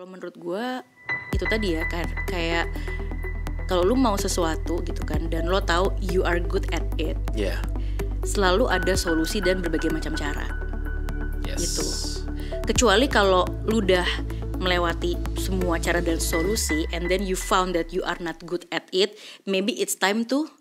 Kalau menurut gue itu tadi ya, kayak kalau lu mau sesuatu gitu kan, dan lo tahu you are good at it, selalu ada solusi dan berbagai macam cara. Gitu. Kecuali kalau lu udah melewati semua cara dan solusi, and then you found that you are not good at it, maybe it's time to.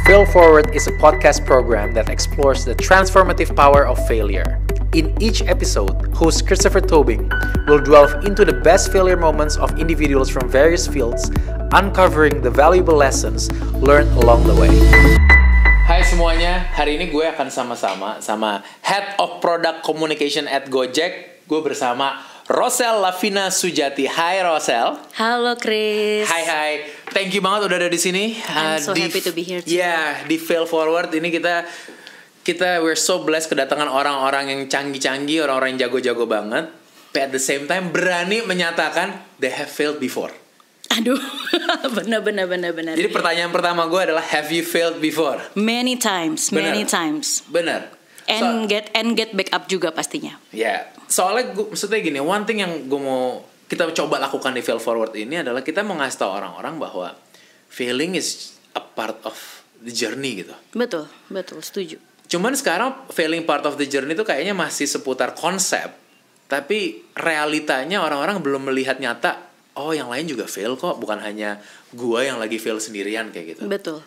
Fail Forward is a podcast program that explores the transformative power of failure. In each episode, host Christopher Tobing will delve into the best failure moments of individuals from various fields, uncovering the valuable lessons learned along the way. Hai semuanya, hari ini gue akan sama-sama sama Head of Product Communication at Gojek. Gue bersama Rosel Lavina Sujati. Hai Rosel. Halo Chris. Hai. Thank you banget udah ada di sini. I'm so happy to be here too. Di Fail Forward ini kita we're so blessed kedatangan orang-orang yang canggih-canggih, orang-orang yang jago-jago banget. But at the same time berani menyatakan they have failed before. Aduh, benar. Jadi pertanyaan pertama gue adalah, have you failed before? Many times. Benar. And get back up juga pastinya. Ya, soalnya maksudnya gini, one thing yang gue mau kita coba lakukan di Fail Forward ini adalah kita mau ngasih tahu orang-orang bahwa failing is a part of the journey gitu. Betul, setuju. Cuman sekarang failing part of the journey itu kayaknya masih seputar konsep, tapi realitanya orang-orang belum melihat nyata. Oh, yang lain juga fail kok, bukan hanya gua yang lagi fail sendirian kayak gitu. Betul.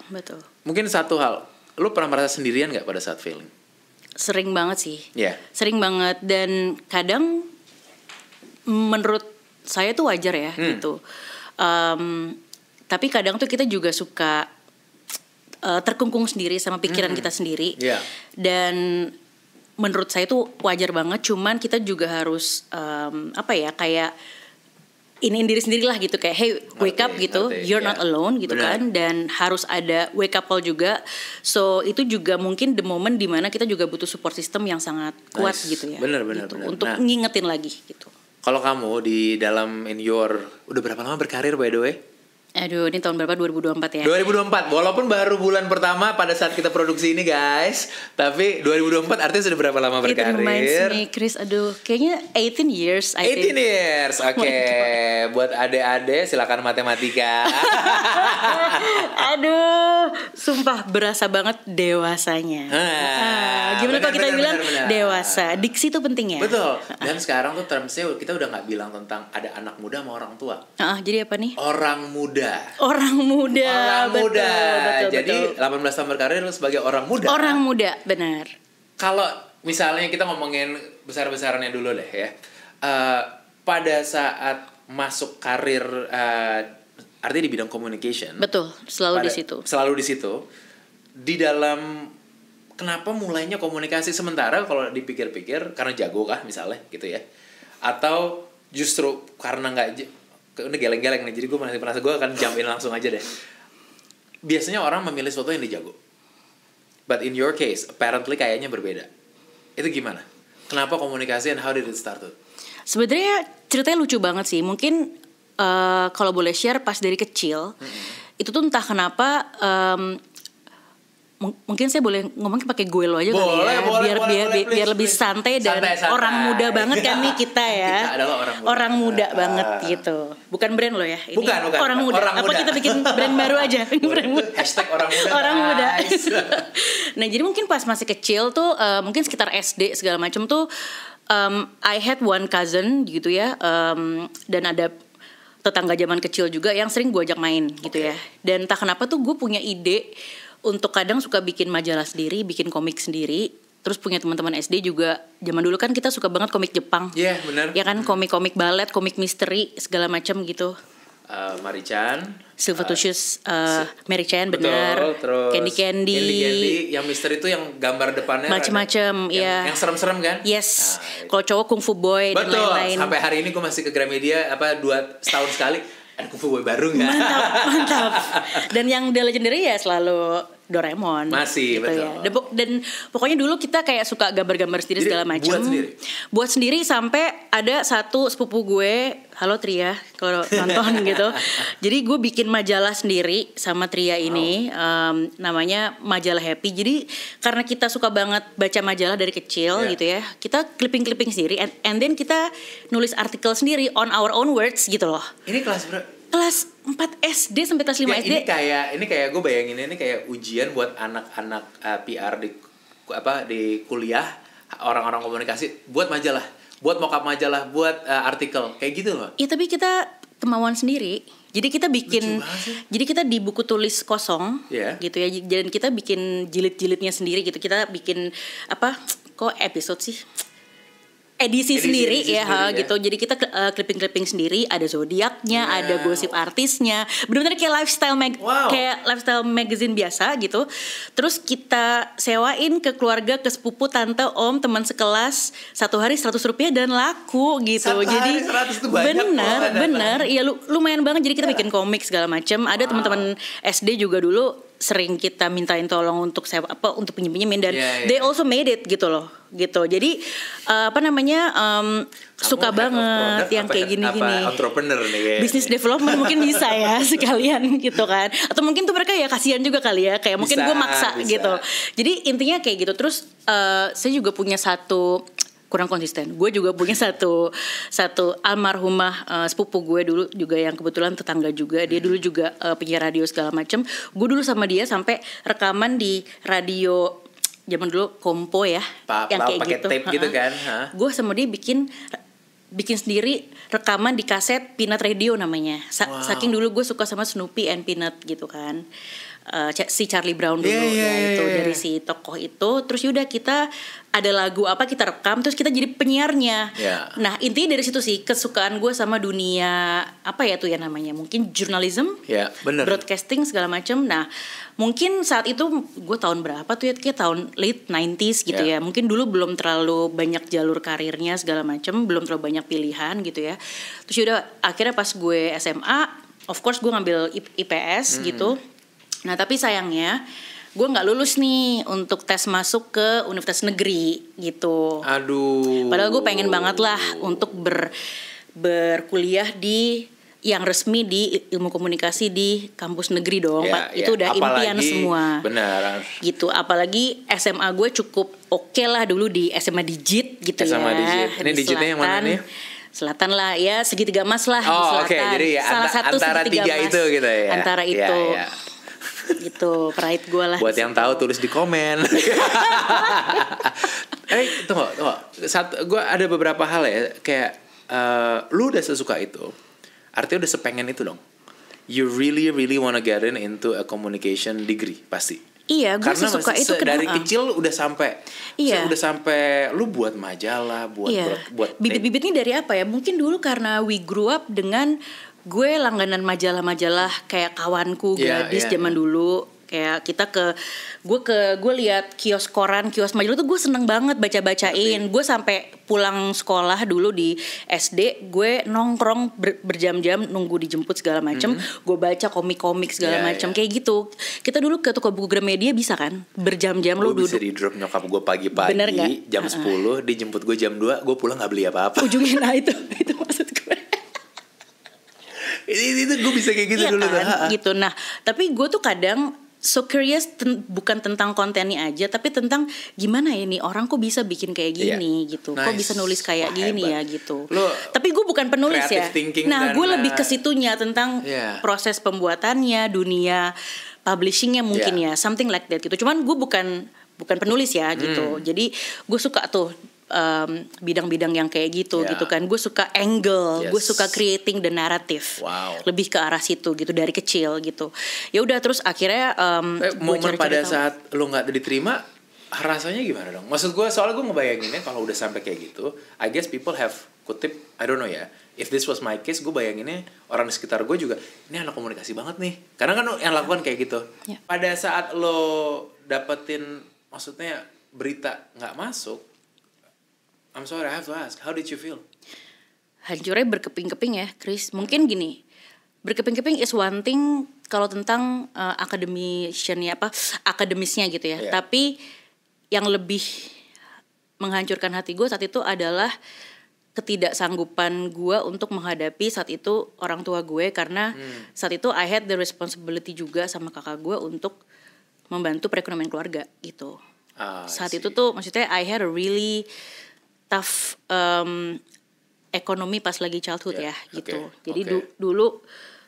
Mungkin satu hal, lu pernah merasa sendirian nggak pada saat failing? Sering banget sih. Iya. Sering banget, dan kadang menurut saya tuh wajar ya gitu. Tapi kadang tuh kita juga suka terkungkung sendiri sama pikiran kita sendiri. Yeah. Dan menurut saya tuh wajar banget. Cuman kita juga harus kayak iniin diri sendiri lah gitu, kayak hey wake up gitu, you're not alone gitu. Bener. Kan, dan harus ada wake up call juga. So itu juga mungkin the moment dimana kita juga butuh support system yang sangat kuat gitu ya. Bener. Untuk ngingetin lagi gitu. Kalau kamu di dalam udah berapa lama berkarir by the way? Aduh, ini tahun berapa? 2024 ya? 2024, walaupun baru bulan pertama pada saat kita produksi ini guys. Tapi 2024 artinya sudah berapa lama berkarir? It reminds me, Chris, kayaknya 18 years I think. 18 years, oke. Buat adik-adik silakan matematika. Aduh, sumpah berasa banget dewasanya. Gimana kalau kita bilang bener. Dewasa, diksi itu penting ya? Betul, dan sekarang tuh termsnya kita udah gak bilang tentang ada anak muda sama orang tua. Jadi apa nih? Orang muda. Betul. Jadi 18 tahun berkarir sebagai orang muda. Orang muda, benar. Kalau misalnya kita ngomongin besar-besarannya dulu deh ya. Pada saat masuk karir artinya di bidang communication. Betul, selalu di situ. Di dalam kenapa mulainya komunikasi, sementara kalau dipikir-pikir karena jago kah misalnya gitu ya. Atau justru karena udah geleng-geleng nih, jadi gue masih penasaran, gue akan jump in langsung aja deh. Biasanya orang memilih sesuatu yang dijago, but in your case apparently kayaknya berbeda. Itu gimana? Kenapa komunikasi and how did it start? Sebenarnya ceritanya lucu banget sih. Mungkin kalau boleh share, pas dari kecil itu tuh entah kenapa mungkin saya boleh ngomong pakai gue lo aja kali ya, biar lebih santai dan santai. Orang muda banget kan nih kita ya. Kita adalah orang muda banget gitu. Bukan brand lo ya ini. Bukan. Orang muda. Apa kita bikin brand baru aja? Hashtag orang muda. Orang muda. Nah, jadi mungkin pas masih kecil tuh mungkin sekitar SD segala macam tuh I had one cousin gitu ya, dan ada tetangga zaman kecil juga yang sering gue ajak main gitu ya. Dan entah kenapa tuh gue punya ide untuk kadang suka bikin majalah sendiri, bikin komik sendiri. Terus punya teman-teman SD juga. Zaman dulu kan kita suka banget komik Jepang. Iya, benar. Ya kan, komik-komik balet, komik misteri, segala macam gitu. Mari-chan, Silvertucious, Mary-chan, benar. Terus Candy. Yang misteri itu yang gambar depannya macam-macam, ya. Yang serem-serem kan? Yes. Kalau cowok Kung Fu Boy. Betul. Dan lain-lain. Sampai hari ini gue masih ke Gramedia 2 setahun sekali. Ada Kung Fu Boy baru nggak? Mantap. Dan yang The Legendary ya selalu Doraemon. Masih, gitu betul. ya. Dan pokoknya dulu kita kayak suka gambar-gambar sendiri. Jadi, segala macam. Buat sendiri sampai ada satu sepupu gue, halo Tria kalau nonton gitu. Jadi gue bikin majalah sendiri sama Tria ini, namanya Majalah Happy. Jadi karena kita suka banget baca majalah dari kecil gitu ya, kita clipping sendiri, and then kita nulis artikel sendiri on our own words gitu loh. Ini kelas berapa? Kelas 4 SD sampai kelas 5 SD. Ini kayak gue bayangin ini kayak ujian buat anak-anak PR di kuliah, orang-orang komunikasi buat majalah, buat mock up majalah, buat artikel kayak gitu loh. Iya, tapi kita kemauan sendiri. Jadi kita bikin, jadi kita di buku tulis kosong gitu ya. Dan kita bikin jilid-jilidnya sendiri gitu. Kita bikin kok episode sih? Edisi sendiri ya gitu. Jadi kita clipping sendiri, ada zodiaknya, ada gosip artisnya. Benar-benar kayak lifestyle magazine biasa gitu. Terus kita sewain ke keluarga, ke sepupu, tante, om, teman sekelas, satu hari Rp100 dan laku gitu. Jadi bener, iya lumayan banget. Jadi kita bikin komik segala macam. Ada teman-teman SD juga dulu sering kita mintain tolong untuk untuk pinjemin dan they also made it gitu loh gitu. Jadi suka banget yang kayak gini-gini. Entrepreneur nih. Business development mungkin bisa ya sekalian gitu kan. Atau mungkin tuh mereka ya kasihan juga kali ya, kayak mungkin gue maksa gitu. Jadi intinya kayak gitu. Terus saya juga punya kurang konsisten. Gue juga punya satu almarhumah sepupu gue dulu juga yang kebetulan tetangga juga. Dia dulu juga penyiar radio segala macam. Gue dulu sama dia sampai rekaman di radio zaman dulu Kompo ya, yang kayak gitu. Tape gitu kan. Gue sama dia bikin sendiri rekaman di kaset Peanut Radio namanya. Saking dulu gue suka sama Snoopy and Peanut gitu kan. Si Charlie Brown dulu dari si tokoh itu. Terus yaudah kita ada lagu kita rekam, terus kita jadi penyiarnya. Nah intinya dari situ sih kesukaan gue sama dunia namanya mungkin journalism, broadcasting segala macam. Nah mungkin saat itu gue tahun berapa tuh ya, kayak tahun late 90s gitu ya. Mungkin dulu belum terlalu banyak jalur karirnya segala macam, belum terlalu banyak pilihan gitu ya. Terus yaudah akhirnya pas gue SMA, of course gue ngambil IPS gitu. Nah tapi sayangnya gue nggak lulus nih untuk tes masuk ke universitas negeri gitu. Aduh. Padahal gue pengen banget lah untuk berkuliah di yang resmi di ilmu komunikasi di kampus negeri dong. Itu udah impian semua. Benar. Gitu. Apalagi SMA gue cukup oke lah dulu di SMA Digit gitu SMA Digit. Ini Digitnya yang mana nih? Selatan lah ya, segitiga emas lah di selatan. Jadi ya, salah satu antara tiga emas. itu gitu ya. Antara itu. Gitu, pride gue lah. Buat yang tahu tulis di komen. Tunggu. Gue ada beberapa hal ya, kayak lu udah sesuka itu, artinya udah sepengen itu dong. You really wanna get into a communication degree pasti. Iya, gue sesuka itu dari kecil udah sampai. Udah sampai lu buat majalah, buat bibit-bibitnya dari apa ya? Mungkin dulu karena we grew up dengan gue langganan majalah-majalah kayak kawanku gadis zaman dulu. Kayak kita gue lihat kios koran, kios majalah tuh gue seneng banget baca-bacain. Gue sampai pulang sekolah dulu di SD, gue nongkrong berjam-jam nunggu dijemput segala macem. Gue baca komik-komik segala macem kayak gitu. Kita dulu ke toko buku Gramedia bisa kan berjam-jam lu duduk. Gue bisa di drop nyokap gue pagi-pagi jam 10, dijemput gue jam 2, gue pulang nggak beli apa-apa. Ujungnya itu maksud gue. itu gue bisa kayak gitu dulu kan? Gitu. Nah tapi gue tuh kadang so curious bukan tentang kontennya aja, tapi tentang gimana ya nih orang kok bisa bikin kayak gini gitu. Kok bisa nulis kayak gini ya gitu. Tapi gue bukan penulis ya. Nah gue lebih ke situnya tentang proses pembuatannya, dunia publishingnya mungkin ya, something like that gitu. Cuman gue bukan penulis ya gitu. Jadi gue suka tuh bidang-bidang yang kayak gitu kan. Gue suka angle, gue suka creating the narrative. Lebih ke arah situ gitu dari kecil gitu. Ya udah terus akhirnya momen pada saat lo nggak diterima rasanya gimana dong? Maksud gue soalnya gue ngebayanginnya kalau udah sampai kayak gitu, I guess people have kutip, I don't know ya. If this was my case, gue bayanginnya orang di sekitar gue juga ini anak komunikasi banget nih. Karena kan yang lakukan kayak gitu. Pada saat lo dapetin maksudnya berita nggak masuk, I'm sorry, I have to ask, how did you feel? Hancurnya berkeping-keping ya, Chris. Mungkin gini, berkeping-keping is one thing, kalau tentang akademisnya gitu ya. Yeah. Tapi yang lebih menghancurkan hati gue saat itu adalah ketidaksanggupan gue untuk menghadapi saat itu orang tua gue, karena saat itu I had the responsibility juga sama kakak gue untuk membantu perekonomian keluarga gitu. Saat itu tuh maksudnya I had a really tough ekonomi pas lagi childhood ya gitu. Jadi dulu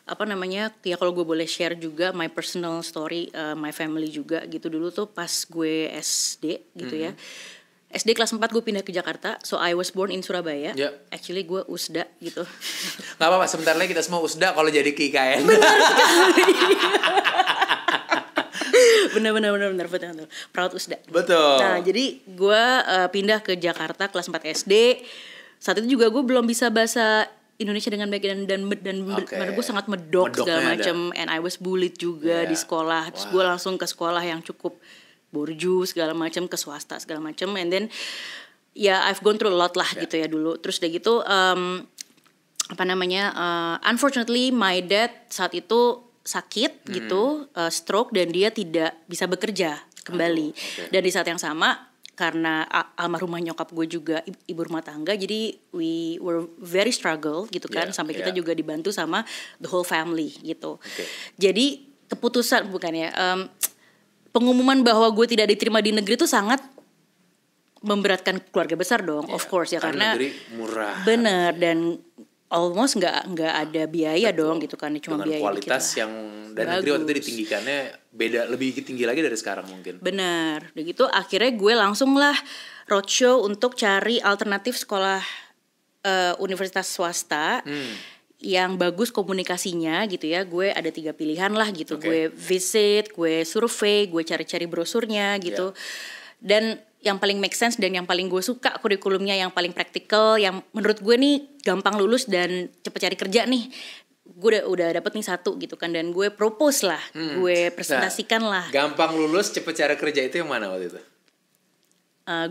apa namanya ya, kalau gue boleh share juga my personal story, my family juga gitu. Dulu tuh pas gue SD gitu ya, SD kelas 4 gue pindah ke Jakarta. So I was born in Surabaya. Actually gue USDA gitu. Gak apa-apa, sebentar lagi kita semua USDA kalau jadi ke IKN. bener proud USDA. Betul. Nah jadi gue pindah ke Jakarta kelas 4 SD. Saat itu juga gue belum bisa bahasa Indonesia dengan baik dan gue sangat medok segala macam, and I was bullied juga di sekolah. Terus gue langsung ke sekolah yang cukup borju segala macam, ke swasta segala macam, and then I've gone through a lot lah gitu ya dulu. Terus udah gitu unfortunately my dad saat itu sakit gitu, stroke, dan dia tidak bisa bekerja kembali. Dan di saat yang sama, karena almarhumah nyokap gue juga ibu rumah tangga, jadi we were very struggle gitu kan, sampai kita juga dibantu sama the whole family gitu. Jadi keputusan pengumuman bahwa gue tidak diterima di negeri itu sangat memberatkan keluarga besar dong, of course ya, karena negeri murah. Bener, dan almost nggak ada biaya dong gitu kan, cuma dengan biaya kualitas kita. yang dan negeri waktu itu ditinggikannya beda, lebih tinggi lagi dari sekarang mungkin. Benar, udah gitu akhirnya gue langsung lah roadshow untuk cari alternatif sekolah universitas swasta yang bagus komunikasinya gitu ya. Gue ada 3 pilihan lah gitu. Gue visit, gue survei, gue cari-cari brosurnya gitu. Dan yang paling make sense dan yang paling gue suka kurikulumnya, yang paling praktikal, yang menurut gue nih gampang lulus dan cepet cari kerja nih, gue udah dapet nih satu gitu kan, dan gue propose lah, gue presentasikan lah. Gampang lulus cepet cari kerja itu yang mana waktu itu?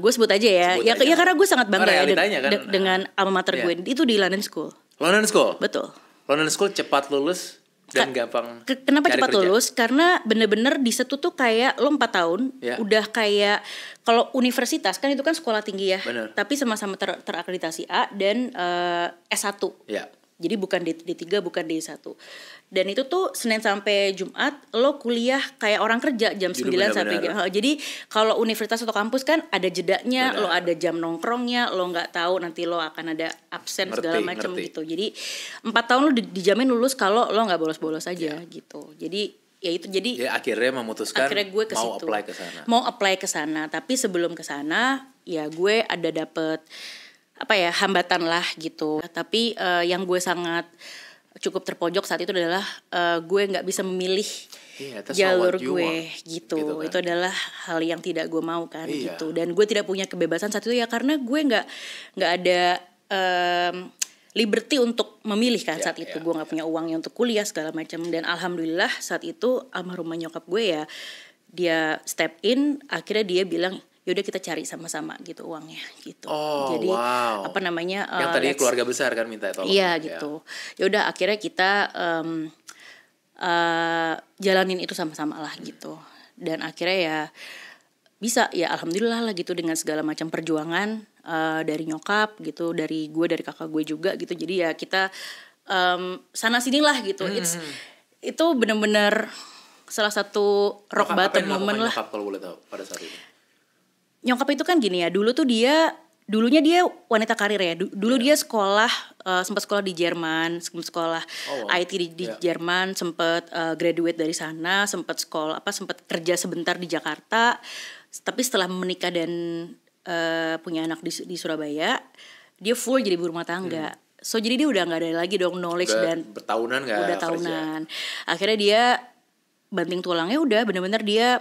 Gue sebut aja ya, ya karena gue sangat bangga dengan alma mater gue, itu di London School. London School? Betul. London School cepat lulus dan gampang. Kenapa cepat kerja? lulus? Karena bener-bener di situ tuh kayak lo 4 tahun udah kayak, kalau universitas kan itu kan sekolah tinggi ya. Bener. Tapi sama-sama terakreditasi A dan S1. Jadi bukan D3, bukan D1. Dan itu tuh Senin sampai Jumat lo kuliah kayak orang kerja jam 9 sampai jam. Jadi kalau universitas atau kampus kan ada jedanya, lo ada jam nongkrongnya, lo nggak tahu nanti lo akan ada absen segala macam gitu. Jadi 4 tahun lo dijamin lulus kalau lo nggak bolos-bolos aja gitu. Jadi ya itu, jadi akhirnya memutuskan gue mau apply ke sana. Mau apply ke sana, tapi sebelum ke sana ya gue ada dapet hambatan lah gitu. Tapi yang gue sangat cukup terpojok saat itu adalah gue nggak bisa memilih jalur gue gitu kan. Itu adalah hal yang tidak gue mau kan gitu. Dan gue tidak punya kebebasan saat itu ya, karena gue nggak ada liberty untuk memilih kan saat itu. Gue nggak punya uangnya untuk kuliah segala macam. Dan alhamdulillah saat itu almarhumah nyokap gue ya, dia step in, akhirnya dia bilang yaudah kita cari sama-sama gitu uangnya gitu. Jadi yang tadinya keluarga besar kan minta tolong. Iya gitu. Yaudah akhirnya kita jalanin itu sama-sama lah gitu. Dan akhirnya ya bisa ya, alhamdulillah lah gitu, dengan segala macam perjuangan dari nyokap gitu, dari gue, dari kakak gue juga gitu. Jadi ya kita sana sini lah gitu. Itu benar-benar salah satu rock bottom moment lah. Nyokap kalau boleh tahu pada saat itu? Nyokap itu kan gini ya, dulunya dia wanita karir ya. Dulu dia sekolah, sempat sekolah di Jerman, sempat sekolah IT di Jerman, sempat graduate dari sana, sempat kerja sebentar di Jakarta. Tapi setelah menikah dan punya anak di Surabaya, dia full jadi ibu rumah tangga. So jadi dia udah nggak ada lagi dong knowledge dan bertahunan nggak? Udah tahunan. Akhirnya dia banting tulangnya, udah benar-benar dia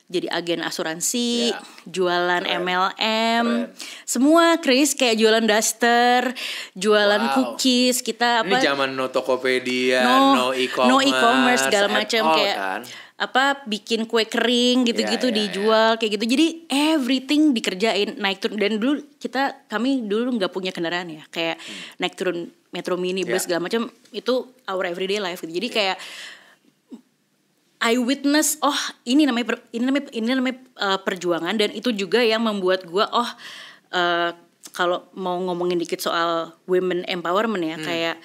jadi agen asuransi, jualan MLM, semua Chris, kayak jualan daster, jualan cookies, kita Ini zaman no Tokopedia, no e-commerce segala macam, kayak kan? Bikin kue kering gitu-gitu dijual kayak gitu. Jadi everything dikerjain, naik turun. Dan dulu kami dulu nggak punya kendaraan ya, kayak naik turun metro mini, bus segala macam, itu our everyday life gitu. Jadi kayak I witness ini namanya perjuangan, dan itu juga yang membuat gue kalau mau ngomongin dikit soal women empowerment ya, kayak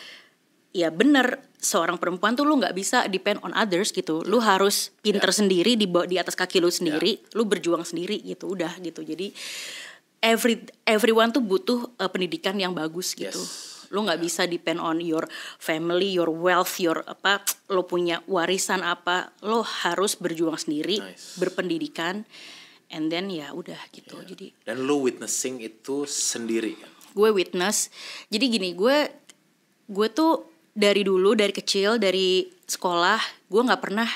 ya bener, seorang perempuan tuh lu nggak bisa depend on others gitu, lu harus pinter sendiri di atas kaki lu sendiri, lu berjuang sendiri gitu, udah gitu. Jadi everyone tuh butuh pendidikan yang bagus gitu. Lu nggak bisa depend on your family, your wealth, lo punya warisan apa, lo harus berjuang sendiri, berpendidikan. And then ya udah gitu. Jadi dan lu witnessing itu sendiri kan? Gue witness. Jadi gini, gue tuh dari dulu, dari kecil, dari sekolah, gue nggak pernah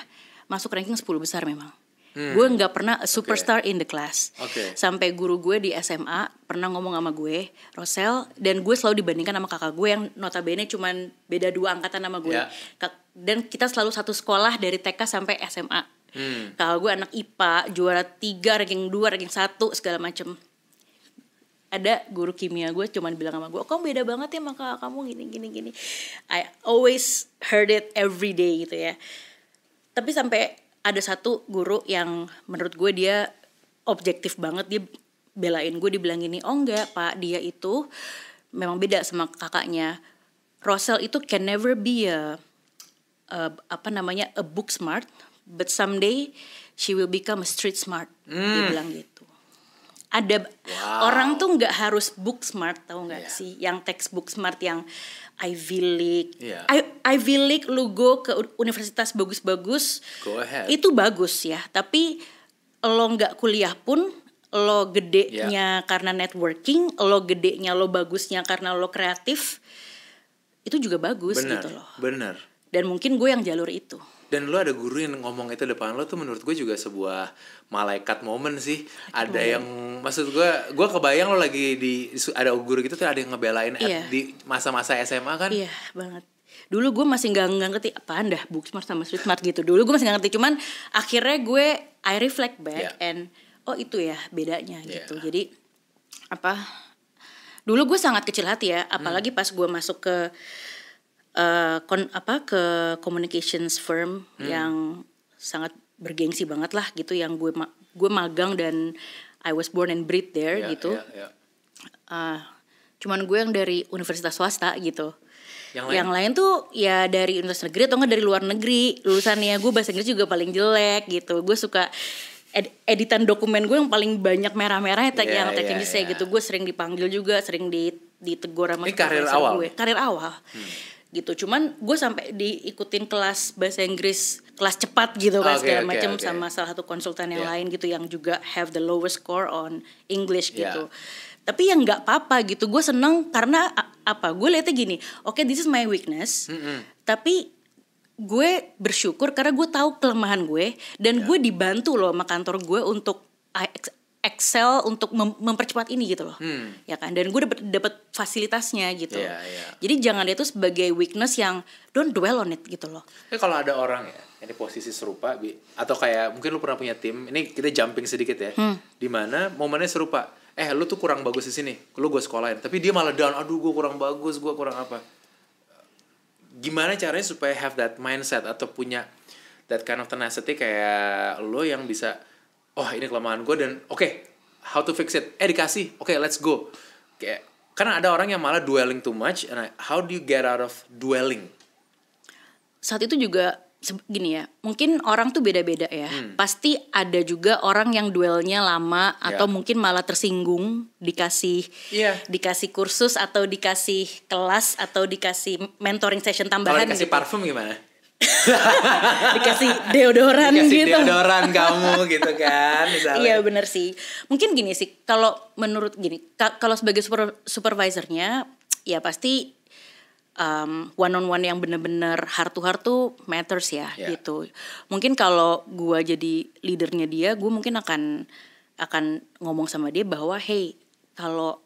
masuk ranking 10 besar memang. Gue nggak pernah a superstar in the class. Sampai guru gue di SMA pernah ngomong sama gue, Rosel, dan gue selalu dibandingkan sama kakak gue yang notabene cuman beda 2 angkatan sama gue. Dan kita selalu satu sekolah dari TK sampai SMA. Kakak gue anak IPA, juara 3, ranking 2, ranking 1, segala macem. Ada guru kimia gue cuman bilang sama gue, kamu beda banget ya sama kakak kamu, gini. I always heard it every day gitu ya. Tapi sampai ada satu guru yang menurut gue dia objektif banget, dia belain gue, dibilang gini, oh enggak pak, dia itu memang beda sama kakaknya. Rosel itu can never be a book smart, but someday she will become a street smart. Dia bilang gitu. Ada orang tuh nggak harus book smart, tahu nggak sih? Yang textbook smart, yang Ivy League. Ivy League, lu go ke universitas bagus-bagus, itu bagus ya. Tapi lo nggak kuliah pun, lo gedenya karena networking, lo gedenya, lo bagusnya karena lo kreatif, itu juga bagus gitu loh. Bener. Dan mungkin gue yang jalur itu. Dan lo ada guru yang ngomong itu depan lo tuh menurut gue juga sebuah malaikat momen sih. Ada yang, maksud gue kebayang lo lagi ada guru gitu tuh, ada yang ngebelain di masa-masa SMA kan. Iya banget. Dulu gue masih gak ngerti apaan dah book smart sama street smart gitu. Dulu gue masih gak ngerti, cuman akhirnya I reflect back and itu ya bedanya gitu. Jadi dulu gue sangat kecil hati ya, apalagi pas gue masuk ke ke communications firm yang sangat bergengsi banget lah gitu, yang gue magang dan I was born and bred there gitu. Cuman gue yang dari universitas swasta gitu. Yang lain tuh ya dari universitas negeri atau enggak dari luar negeri lulusannya. Gue bahasa Inggris juga paling jelek gitu. Gue suka editan dokumen gue yang paling banyak merah-merah yang teknisnya gitu. Gue sering dipanggil juga, sering ditegur sama supervisor gue. Karir awal. Gitu. Cuman gue sampai diikutin kelas bahasa Inggris, kelas cepat gitu kan, segala macam sama salah satu konsultan yang lain gitu, yang juga have the lowest score on English gitu. Tapi yang nggak apa-apa gitu, gue seneng karena gue lihatnya gini, this is my weakness, tapi gue bersyukur karena gue tahu kelemahan gue, dan gue dibantu loh sama kantor gue untuk excel untuk mempercepat ini gitu loh, ya kan, dan gue dapat fasilitasnya gitu. Jadi jangan itu sebagai weakness yang don't dwell on it gitu loh. Kalau ada orang ya yang di posisi serupa, atau kayak mungkin lu pernah punya tim, ini kita jumping sedikit ya, di mana momennya serupa, lu tuh kurang bagus di sini, lu gue sekolahin, tapi dia malah down, aduh gue kurang bagus, gue kurang apa. Gimana caranya supaya have that mindset atau punya that kind of tenacity kayak lo yang bisa, ini kelemahan gue dan how to fix it, dikasih, let's go. Kayak, karena ada orang yang malah dwelling too much, and how do you get out of dwelling? Saat itu juga gini ya, mungkin orang tuh beda-beda ya. Pasti ada juga orang yang dwellnya lama atau mungkin malah tersinggung dikasih kursus atau dikasih kelas atau dikasih mentoring session tambahan. Kalau dikasih parfum gimana? Dikasih deodoran gitu. Deodoran kamu gitu kan misalnya. Iya benar sih. Mungkin gini sih, kalau menurut kalau sebagai supervisornya ya pasti one on one yang benar-benar heart to heart tuh matters ya gitu. Mungkin kalau gue jadi leadernya dia, gue mungkin akan ngomong sama dia bahwa hey, kalau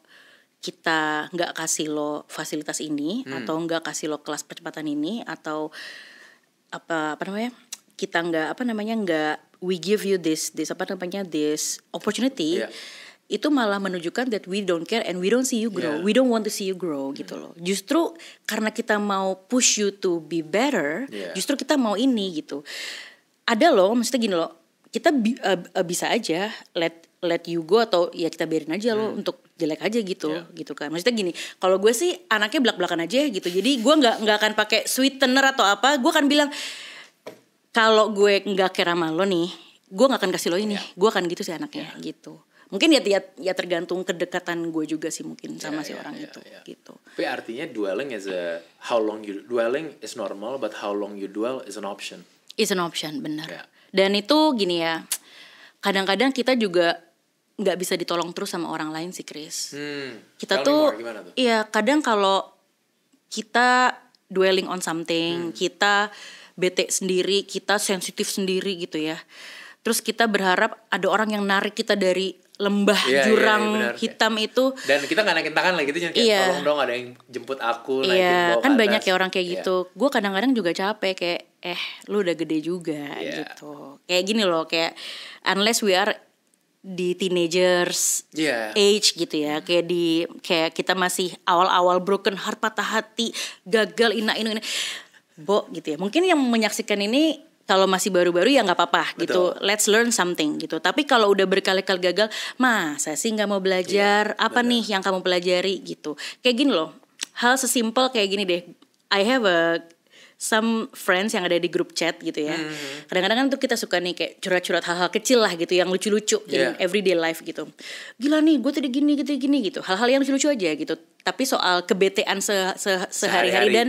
kita nggak kasih lo fasilitas ini atau nggak kasih lo kelas percepatan ini atau kita nggak we give you this opportunity, itu malah menunjukkan that we don't care and we don't see you grow, we don't want to see you grow gitu loh. Justru karena kita mau push you to be better, justru kita mau ini gitu. ada loh, maksudnya gini loh, kita bisa aja let you go atau ya kita biarin aja lo untuk jelek aja gitu, gitu kan. Maksudnya gini, kalau gue sih anaknya belak-belakan aja gitu. Jadi gue nggak akan pakai sweetener atau apa. Gue akan bilang kalau gue nggak care sama lo nih, gue nggak akan kasih lo ini. Gue akan gitu sih anaknya gitu. Mungkin ya tergantung kedekatan gue juga sih mungkin sama si orang itu gitu. Tapi artinya dwelling dwelling is normal, but how long you dwell is an option. Is an option, benar. Dan itu gini ya, kadang-kadang kita juga nggak bisa ditolong terus sama orang lain sih, Chris. Kita tuh, iya kadang kalau kita dwelling on something, kita bete sendiri, kita sensitif sendiri gitu ya. Terus kita berharap ada orang yang narik kita dari lembah jurang hitam itu. Dan kita gak naikin tangan lah gitu, kayak tolong dong ada yang jemput aku, naikin bawa kan banyak ya orang kayak gitu. Gue kadang-kadang juga capek kayak lu udah gede juga gitu. Kayak gini loh, kayak unless we are di teenagers age gitu ya, kayak kita masih awal-awal broken heart, patah hati, gagal ini gitu ya. Mungkin yang menyaksikan ini kalau masih baru-baru ya nggak apa-apa gitu, let's learn something gitu. Tapi kalau udah berkali-kali gagal, masa sih nggak mau belajar? Apa nih yang kamu pelajari gitu? Kayak gini loh, hal sesimpel kayak gini deh. I have some friends yang ada di grup chat gitu ya. Kadang-kadang kan tuh kita suka nih kayak curhat-curhat hal-hal kecil lah gitu, yang lucu-lucu, jadi everyday life gitu. Gila nih, gue tadi gini gitu. Hal-hal yang lucu-lucu aja gitu. Tapi soal kebetean sehari-hari dan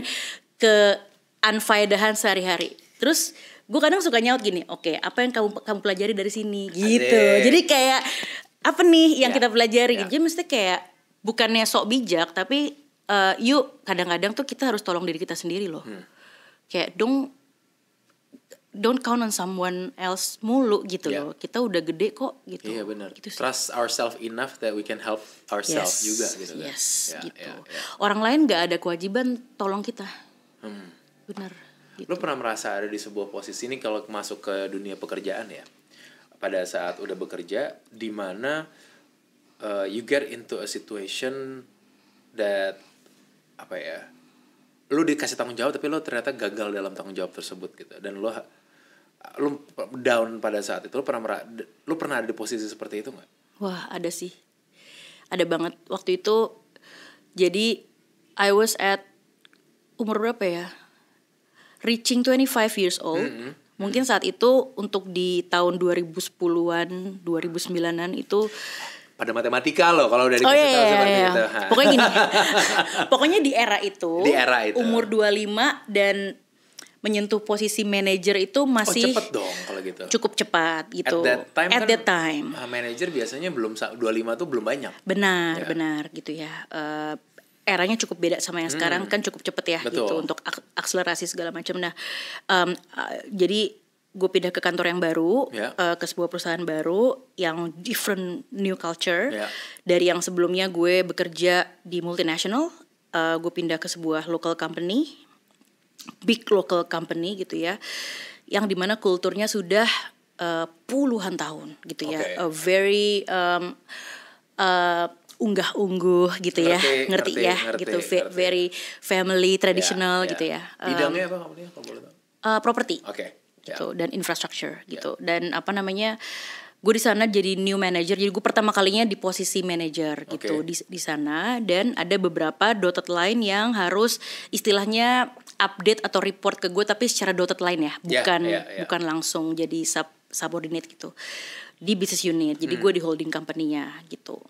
ke unfaedahan sehari-hari. Terus gue kadang suka nyaut gini, oke, apa yang kamu pelajari dari sini gitu. Jadi kayak apa nih yang kita pelajari gitu. Jadi mesti kayak bukannya sok bijak, tapi yuk kadang-kadang tuh kita harus tolong diri kita sendiri loh. Kayak don't count on someone else mulu gitu loh. Kita udah gede kok gitu. Iya benar. Gitu trust ourselves enough that we can help ourselves juga gitu kan. Gitu. Orang lain nggak ada kewajiban tolong kita. Benar. Gitu. Lo pernah merasa ada di sebuah posisi ini kalau masuk ke dunia pekerjaan ya, pada saat udah bekerja, di mana you get into a situation that apa ya, lo dikasih tanggung jawab tapi lo ternyata gagal dalam tanggung jawab tersebut gitu, dan lo down pada saat itu. Lo pernah ada di posisi seperti itu nggak? Wah ada sih, ada banget waktu itu. Jadi I was at umur berapa ya? Reaching 25 years old. Mungkin saat itu untuk di tahun 2010-an, 2009-an itu pada matematika loh kalau udah dikasih tahu seperti itu. Pokoknya gini. Pokoknya di era itu umur 25 dan menyentuh posisi manajer itu masih cepet dong kalau gitu. Cukup cepat gitu. At that time. Manajer biasanya belum 25 tuh belum banyak. Benar gitu ya. Eranya cukup beda sama yang sekarang kan cukup cepet ya. Betul. Gitu untuk akselerasi segala macam. Nah, jadi gue pindah ke kantor yang baru, ke sebuah perusahaan baru yang different new culture. Dari yang sebelumnya gue bekerja di multinational, gue pindah ke sebuah local company, big local company gitu ya, yang dimana kulturnya sudah puluhan tahun gitu ya, a very unggah-ungguh gitu ya, ngerti gitu, very family traditional gitu ya. Bidangnya apa kamu kalau boleh tahu? Property, gitu dan infrastructure gitu. Dan apa namanya, gue di sana jadi new manager, jadi gue pertama kalinya di posisi manager gitu di sana. Dan ada beberapa dotted line yang harus istilahnya update atau report ke gue, tapi secara dotted line ya, bukan langsung jadi subordinate gitu di business unit. Jadi gue di holding company-nya gitu.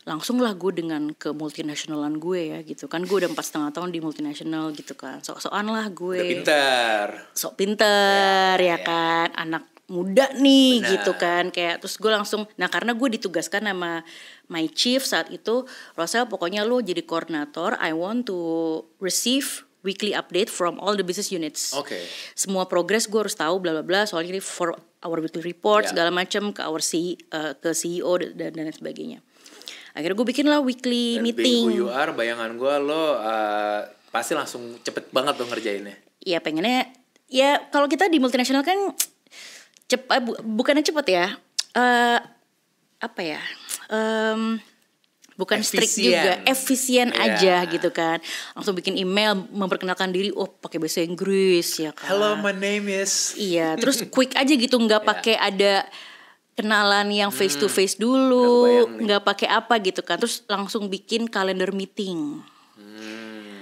Langsung lah gue dengan ke multinasionalan gue ya gitu kan. Gue udah 4,5 tahun di multinasional gitu kan. Sok-sokan lah gue. Udah pinter. Sok pinter ya kan. Anak muda nih gitu kan. Kayak terus gue langsung, nah karena gue ditugaskan sama my chief saat itu, Rosel pokoknya lo jadi koordinator. I want to receive weekly update from all the business units. Semua progress gue harus tahu bla bla bla. Soalnya ini for our weekly report segala macam ke ke CEO dan sebagainya. Akhirnya gue bikin lah weekly meeting. Being who you are, bayangan gue lo pasti langsung cepet banget lo ngerjainnya. Iya pengennya, ya kalau kita di multinasional kan bukannya cepet ya, apa ya, bukan strict juga, efisien aja gitu kan. Langsung bikin email memperkenalkan diri, pakai bahasa Inggris ya kan. Hello, my name is. Iya, terus quick aja gitu, nggak pakai ada kenalan yang face to face dulu, nggak pakai apa gitu kan. Terus langsung bikin kalender meeting,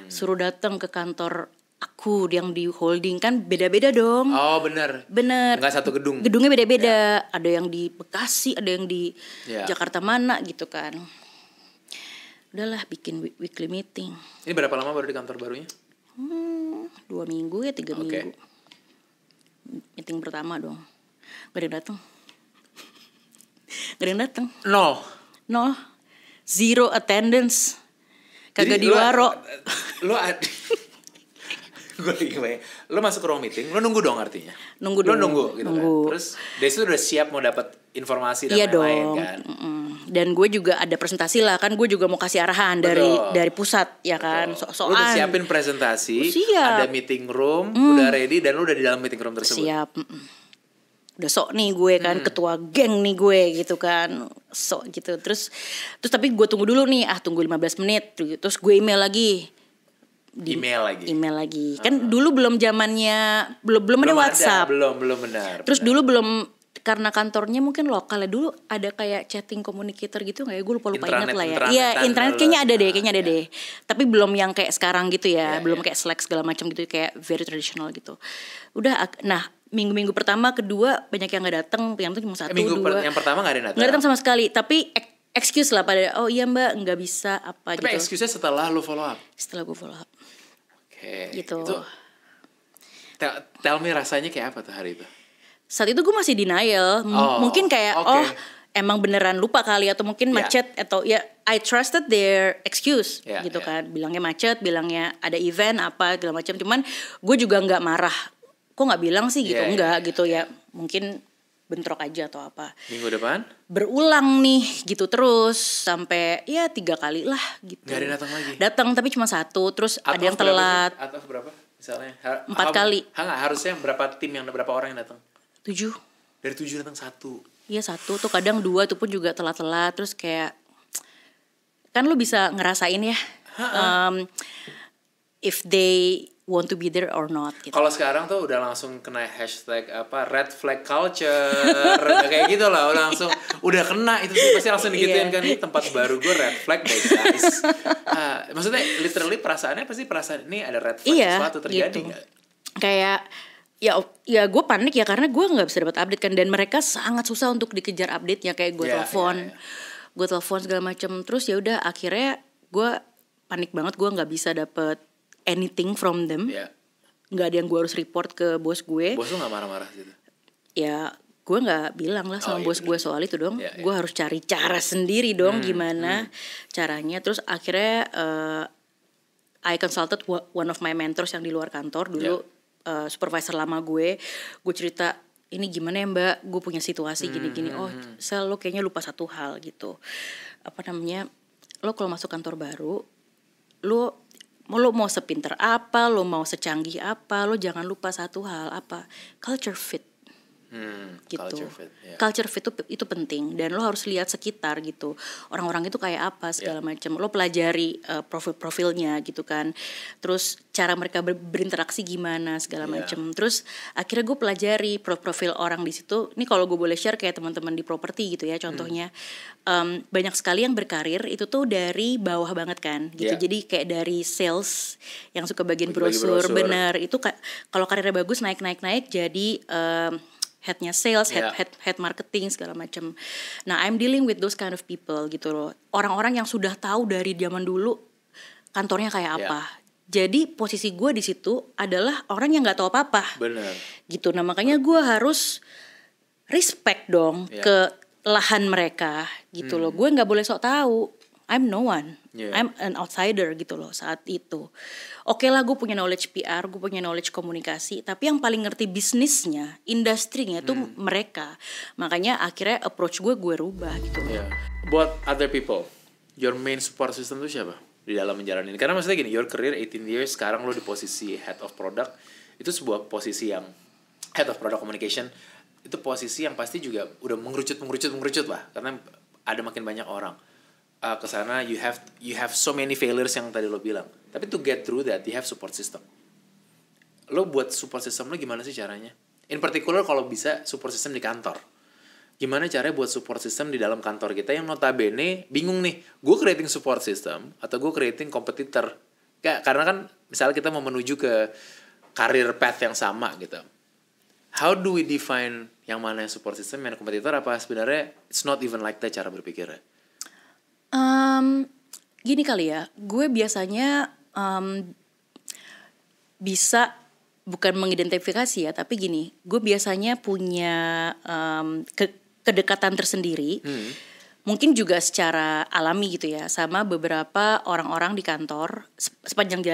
suruh datang ke kantor aku yang di holding, kan beda-beda dong. Oh bener. Nggak satu gedung. Gedungnya beda-beda. Ada yang di Bekasi, ada yang di Jakarta mana gitu kan. Udahlah bikin weekly meeting. Ini berapa lama baru di kantor barunya? 2 minggu ya 3 minggu. Meeting pertama dong. Gak ada yang datang. Gak ada yang datang. Nol. Zero attendance. Kagak diwaro. Gue lagi bayang, lo masuk ke ruang meeting, lo nunggu dong artinya. Nunggu gitu kan. Terus Desi udah siap mau dapat informasi dan lain-lain kan. Dan gue juga ada presentasi lah kan, gue juga mau kasih arahan dari pusat ya kan. Lo udah siapin presentasi, ada meeting room, udah ready dan lo udah di dalam meeting room tersebut. Siap. Udah sok nih gue kan, ketua geng nih gue gitu kan, sok gitu. Terus tapi gue tunggu dulu nih, tunggu 15 menit. Terus gue email lagi. Email lagi. Kan dulu belum zamannya belum ada WhatsApp. Belum benar. Terus dulu belum, karena kantornya mungkin lokal ya, dulu ada kayak chatting communicator gitu nggak ya, gue lupa ingat lah ya. Iya, internet kayaknya ada deh. Tapi belum yang kayak sekarang gitu ya, belum kayak Slack segala macam gitu, kayak very traditional gitu. Udah, nah minggu pertama, kedua banyak yang nggak datang, yang itu cuma 1, 2. Yang pertama nggak ada datang. Nggak datang sama sekali, tapi excuse lah pada, iya mbak nggak bisa apa gitu. Tapi excuse-nya setelah lu follow up. Setelah gue follow up. Gitu. Itu, tell me rasanya kayak apa tuh hari itu? Saat itu gue masih denial, mungkin kayak emang beneran lupa kali, atau mungkin macet, atau ya I trusted their excuse gitu kan. Bilangnya macet, bilangnya ada event apa segala macam. Cuman gue juga nggak marah. Kok nggak bilang sih gitu, gitu ya. Mungkin bentrok aja atau apa. Minggu depan? Berulang nih gitu terus sampai 3 kali lah gitu. Gak ada datang lagi? Datang tapi cuma 1, terus ada yang telat. Atau berapa misalnya? 4 kali. Harusnya berapa orang yang datang? 7. Dari 7 datang 1. Iya 1 tuh, kadang 2 itu pun juga telat-telat. Terus kayak, kan lu bisa ngerasain ya, if they want to be there or not gitu. Kalau sekarang tuh udah langsung kena hashtag red flag culture kayak gitu lah, udah kena itu sih, pasti langsung digituin kan, ini tempat baru gue red flag deh guys. Maksudnya literally perasaannya pasti perasaan ini ada red flag sesuatu terjadi gitu. Kayak ya gue panik ya, karena gue nggak bisa dapat update kan, dan mereka sangat susah untuk dikejar update-nya. Kayak gue gue telepon segala macam, terus ya udah akhirnya gue panik banget, gue nggak bisa dapet anything from them. Nggak ada yang gue harus report ke bos gue. Bos lu nggak marah-marah gitu? Ya gue nggak bilang lah sama bos gue soal itu dong. Gue harus cari cara sendiri dong, gimana caranya. Terus akhirnya I consulted one of my mentors yang di luar kantor dulu, supervisor lama gue cerita, ini gimana ya mbak, gue punya situasi gini-gini. Sel, lo kayaknya lupa satu hal gitu. Lo kalau masuk kantor baru, lo mau sepinter apa, lo mau secanggih apa, lo jangan lupa satu hal, apa, culture fit. Gitu. Culture fit itu penting, dan lo harus lihat sekitar gitu. Orang-orang itu kayak apa segala macam. Lo pelajari profilnya gitu kan. Terus cara mereka berinteraksi gimana segala macam. Terus akhirnya gue pelajari profil orang di situ. Ini kalau gue boleh share kayak teman-teman di properti gitu ya contohnya. Banyak sekali yang berkarir itu tuh dari bawah banget kan gitu. Jadi kayak dari sales yang suka bagian brosur, bener. Itu kalau karirnya bagus naik jadi headnya sales, head marketing segala macam. Nah, I'm dealing with those kind of people gitu loh. Orang-orang yang sudah tahu dari zaman dulu kantornya kayak apa. Jadi posisi gue di situ adalah orang yang nggak tahu apa-apa. Benar. Gitu. Nah makanya gue harus respect dong ke lahan mereka gitu loh. Gue nggak boleh sok tahu. I'm no one. I'm an outsider gitu loh saat itu. Oke lah, gue punya knowledge PR, gue punya knowledge komunikasi, tapi yang paling ngerti bisnisnya, industrinya itu mereka. Makanya akhirnya approach gue rubah gitu loh. Buat other people, your main support system itu siapa di dalam menjalani ini? Karena maksudnya gini, your career 18 years, sekarang lo di posisi head of product, itu sebuah posisi yang head of product communication, itu posisi yang pasti juga udah mengerucut lah, karena ada makin banyak orang. ke sana you have so many failures yang tadi lo bilang. Tapi to get through that you have support system. Lo buat support system lo gimana sih caranya? In particular kalau bisa support system di kantor. Gimana caranya buat support system di dalam kantor kita yang notabene bingung nih, gue creating support system atau gue creating competitor? Karena kan misalnya kita mau menuju ke career path yang sama gitu. How do we define yang mana yang support system, yang kompetitor, apa sebenarnya it's not even like that cara berpikirnya? Gini kali ya, gue biasanya bisa bukan mengidentifikasi ya, tapi gini, gue biasanya punya kedekatan tersendiri, mungkin juga secara alami gitu ya, sama beberapa orang-orang di kantor sepanjang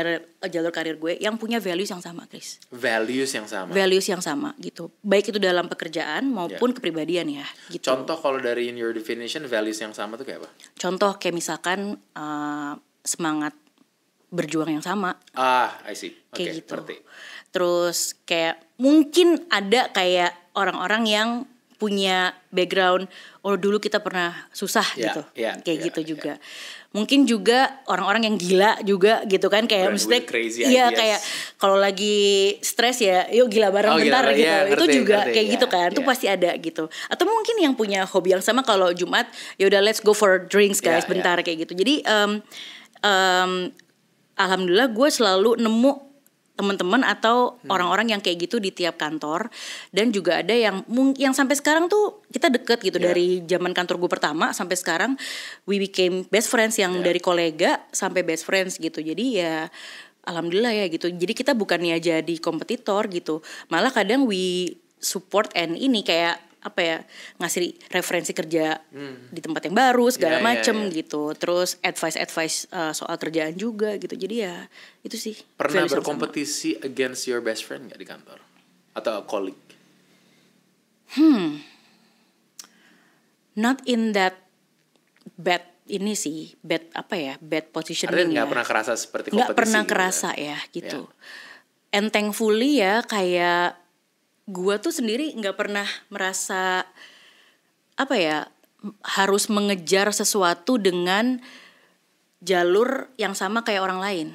jalur karir gue yang punya values yang sama, Chris. Values yang sama. Values yang sama gitu, baik itu dalam pekerjaan maupun kepribadian ya. Gitu. Contoh kalau dari in your definition values yang sama tuh kayak apa? Contoh kayak misalkan semangat berjuang yang sama. I see. Kayak gitu. Ngerti. Terus kayak mungkin ada kayak orang-orang yang punya background, oh dulu kita pernah susah gitu, kayak gitu juga. Mungkin juga orang-orang yang gila juga gitu kan, kayak mesti iya kayak kalau lagi stres ya, yuk gila bareng bentar gitu. Itu juga kayak gitu kan, itu pasti ada gitu. Atau mungkin yang punya hobi yang sama, kalau Jumat ya udah let's go for drinks guys bentar kayak gitu. Jadi alhamdulillah gue selalu nemu teman-teman atau orang-orang yang kayak gitu di tiap kantor, dan juga ada yang sampai sekarang tuh kita deket gitu dari zaman kantor gue pertama sampai sekarang we became best friends, yang dari kolega sampai best friends gitu. Jadi ya alhamdulillah ya gitu. Jadi kita bukannya jadi kompetitor gitu, malah kadang we support and ini kayak apa ya, ngasih referensi kerja di tempat yang baru segala macem gitu. Terus advice soal kerjaan juga gitu. Jadi ya itu sih. Pernah berkompetisi against your best friend gak di kantor? Atau a colleague? Not in that bad ini sih, bad apa ya, bad positioning. Artinya gak pernah kerasa seperti kompetisi? Gak pernah kerasa ya gitu. And thankfully ya, kayak gue tuh sendiri nggak pernah merasa apa ya, harus mengejar sesuatu dengan jalur yang sama kayak orang lain.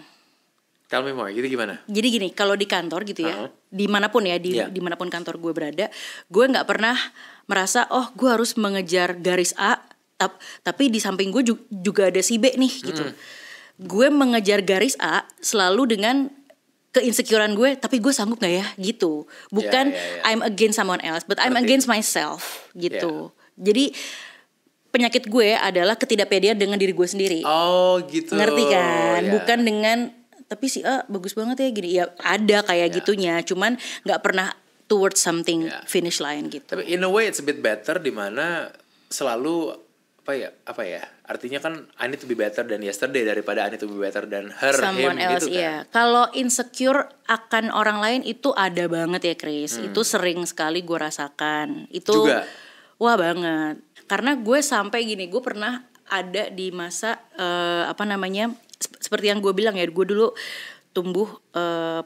Tell me more, gitu gimana? Jadi gini, kalau di kantor gitu ya, dimanapun ya, dimanapun kantor gue berada, gue nggak pernah merasa oh gue harus mengejar garis A, tapi di samping gue juga ada si B nih gitu. Gue mengejar garis A selalu dengan keinsecurean gue, tapi gue sanggup gak ya gitu. Bukan I'm against someone else, but I'm against myself gitu. Jadi penyakit gue adalah ketidakpedean dengan diri gue sendiri. Oh gitu. Ngerti kan? Bukan dengan tapi si A bagus banget ya gini. Ya ada kayak gitunya, cuman gak pernah towards something finish line gitu. Tapi in a way it's a bit better, dimana selalu apa ya? Artinya kan I need to be better than yesterday daripada I need to be better than her, someone him else, gitu kan. Kalau insecure akan orang lain itu ada banget ya Chris. Itu sering sekali gue rasakan. Itu juga. Wah banget. Karena gue sampai gini, gue pernah ada di masa seperti yang gue bilang ya, gue dulu tumbuh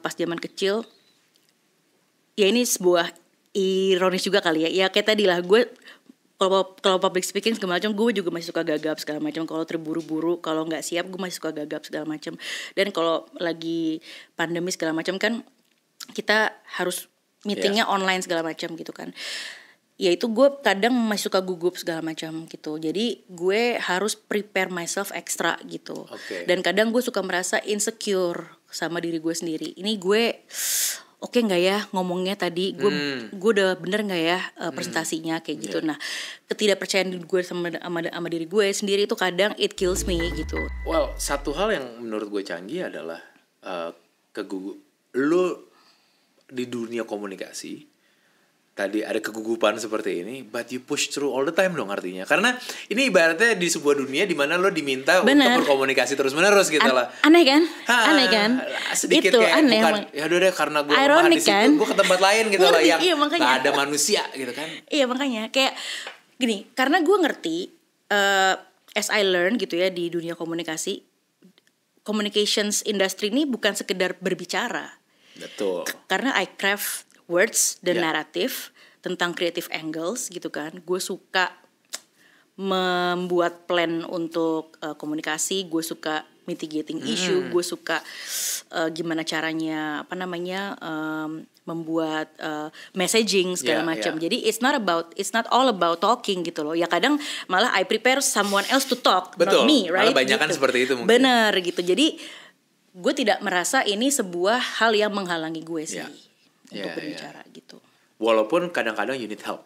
pas zaman kecil. Ya ini sebuah ironis juga kali ya. Ya kayak tadi lah, gue kalau public speaking segala macam, gue juga masih suka gagap segala macam. Kalau terburu-buru, kalau nggak siap, gue masih suka gagap segala macam. Dan kalau lagi pandemi segala macam kan, kita harus meetingnya online segala macam gitu kan. Ya itu gue kadang masih suka gugup segala macam gitu. Jadi gue harus prepare myself extra gitu. Dan kadang gue suka merasa insecure sama diri gue sendiri. Ini gue oke nggak ya ngomongnya tadi, gue udah bener nggak ya presentasinya kayak gitu. Nah ketidakpercayaan diri gue sama diri gue sendiri itu kadang it kills me gitu. Well, satu hal yang menurut gue canggih adalah lo di dunia komunikasi tadi ada kegugupan seperti ini, but you push through all the time dong artinya. Karena ini ibaratnya di sebuah dunia di mana lo diminta untuk berkomunikasi terus-menerus gitu lah. Aneh kan? Aneh kan? Sedikit itu kayak aneh, bukan ya udah deh karena gue lemah di situ, gue ke tempat lain gitu lah yang gak ada manusia gitu kan. Iya makanya kayak gini, karena gue ngerti as I learn gitu ya di dunia komunikasi, communications industry ini bukan sekedar berbicara. Betul. Karena I craft words dan naratif tentang creative angles gitu kan. Gue suka membuat plan untuk komunikasi, gue suka mitigating issue, gue suka gimana caranya membuat messaging segala macam. Jadi it's not all about talking gitu loh. Ya kadang malah I prepare someone else to talk, betul, not me, right? Malah banyakan gitu. Seperti itu mungkin. Bener gitu. Jadi gue tidak merasa ini sebuah hal yang menghalangi gue sih untuk berbicara gitu. Walaupun kadang-kadang you need help.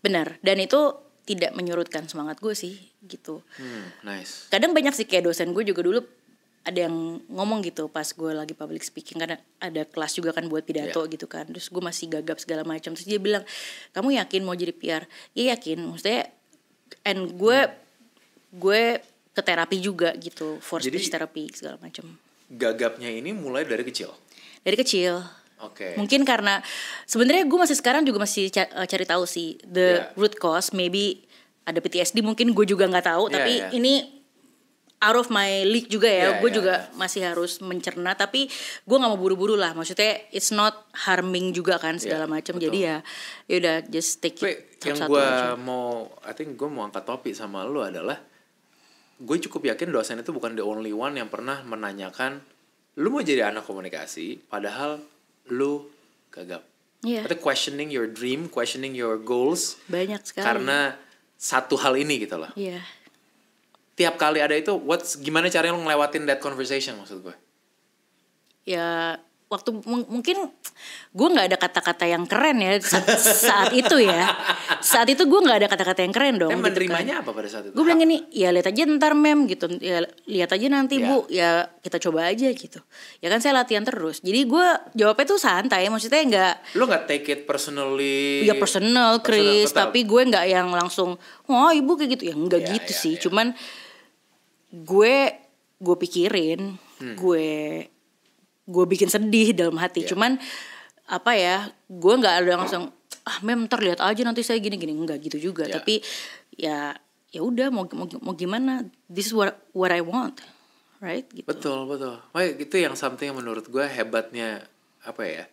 Benar, dan itu tidak menyurutkan semangat gue sih gitu. Nice. Kadang banyak sih kayak dosen gue juga dulu ada yang ngomong gitu pas gue lagi public speaking, karena ada kelas juga kan buat pidato gitu kan. Terus gue masih gagap segala macam. Terus dia bilang, "Kamu yakin mau jadi PR?" "Ya yakin." Maksudnya and gue ke terapi juga gitu, for speech therapy segala macam. Gagapnya ini mulai dari kecil. Dari kecil. Oke. Mungkin karena sebenarnya gue sekarang juga masih cari tahu sih the root cause. Maybe ada PTSD, mungkin gue juga nggak tahu. Tapi ini out of my league juga ya. Gue juga masih harus mencerna. Tapi gue nggak mau buru-buru lah. Maksudnya it's not harming juga kan segala macam. Jadi ya udah just take it Yang satu-satu gue aja. gue mau angkat topik sama lu adalah, gue cukup yakin dosen itu bukan the only one yang pernah menanyakan, lu mau jadi anak komunikasi, padahal lu gagap. Atau questioning your dream, questioning your goals. Banyak sekali. Karena satu hal ini gitu loh. Iya. Tiap kali ada itu, gimana caranya lu ngelewatin that conversation maksud gue? Ya waktu mungkin gue nggak ada kata-kata yang keren ya saat itu ya. Saat itu gue nggak ada kata-kata yang keren dong. Tapi menerimanya apa pada saat itu? Gue bilang gini, ya lihat aja ntar mem gitu, ya lihat aja nanti bu, ya kita coba aja gitu. Ya kan saya latihan terus. Jadi gue jawabnya tuh santai, maksudnya nggak. Lu nggak take it personally? Ya personal, Chris. Tapi gue nggak yang langsung, oh ibu kayak gitu ya, nggak gitu sih. Cuman gue pikirin, gue bikin sedih dalam hati. Cuman apa ya, gue nggak ada langsung mem ntar lihat aja nanti saya gini nggak gitu juga. Tapi ya udah mau gimana, this is what I want, right gitu. Betul. Wah, itu yang something yang menurut gue hebatnya apa ya,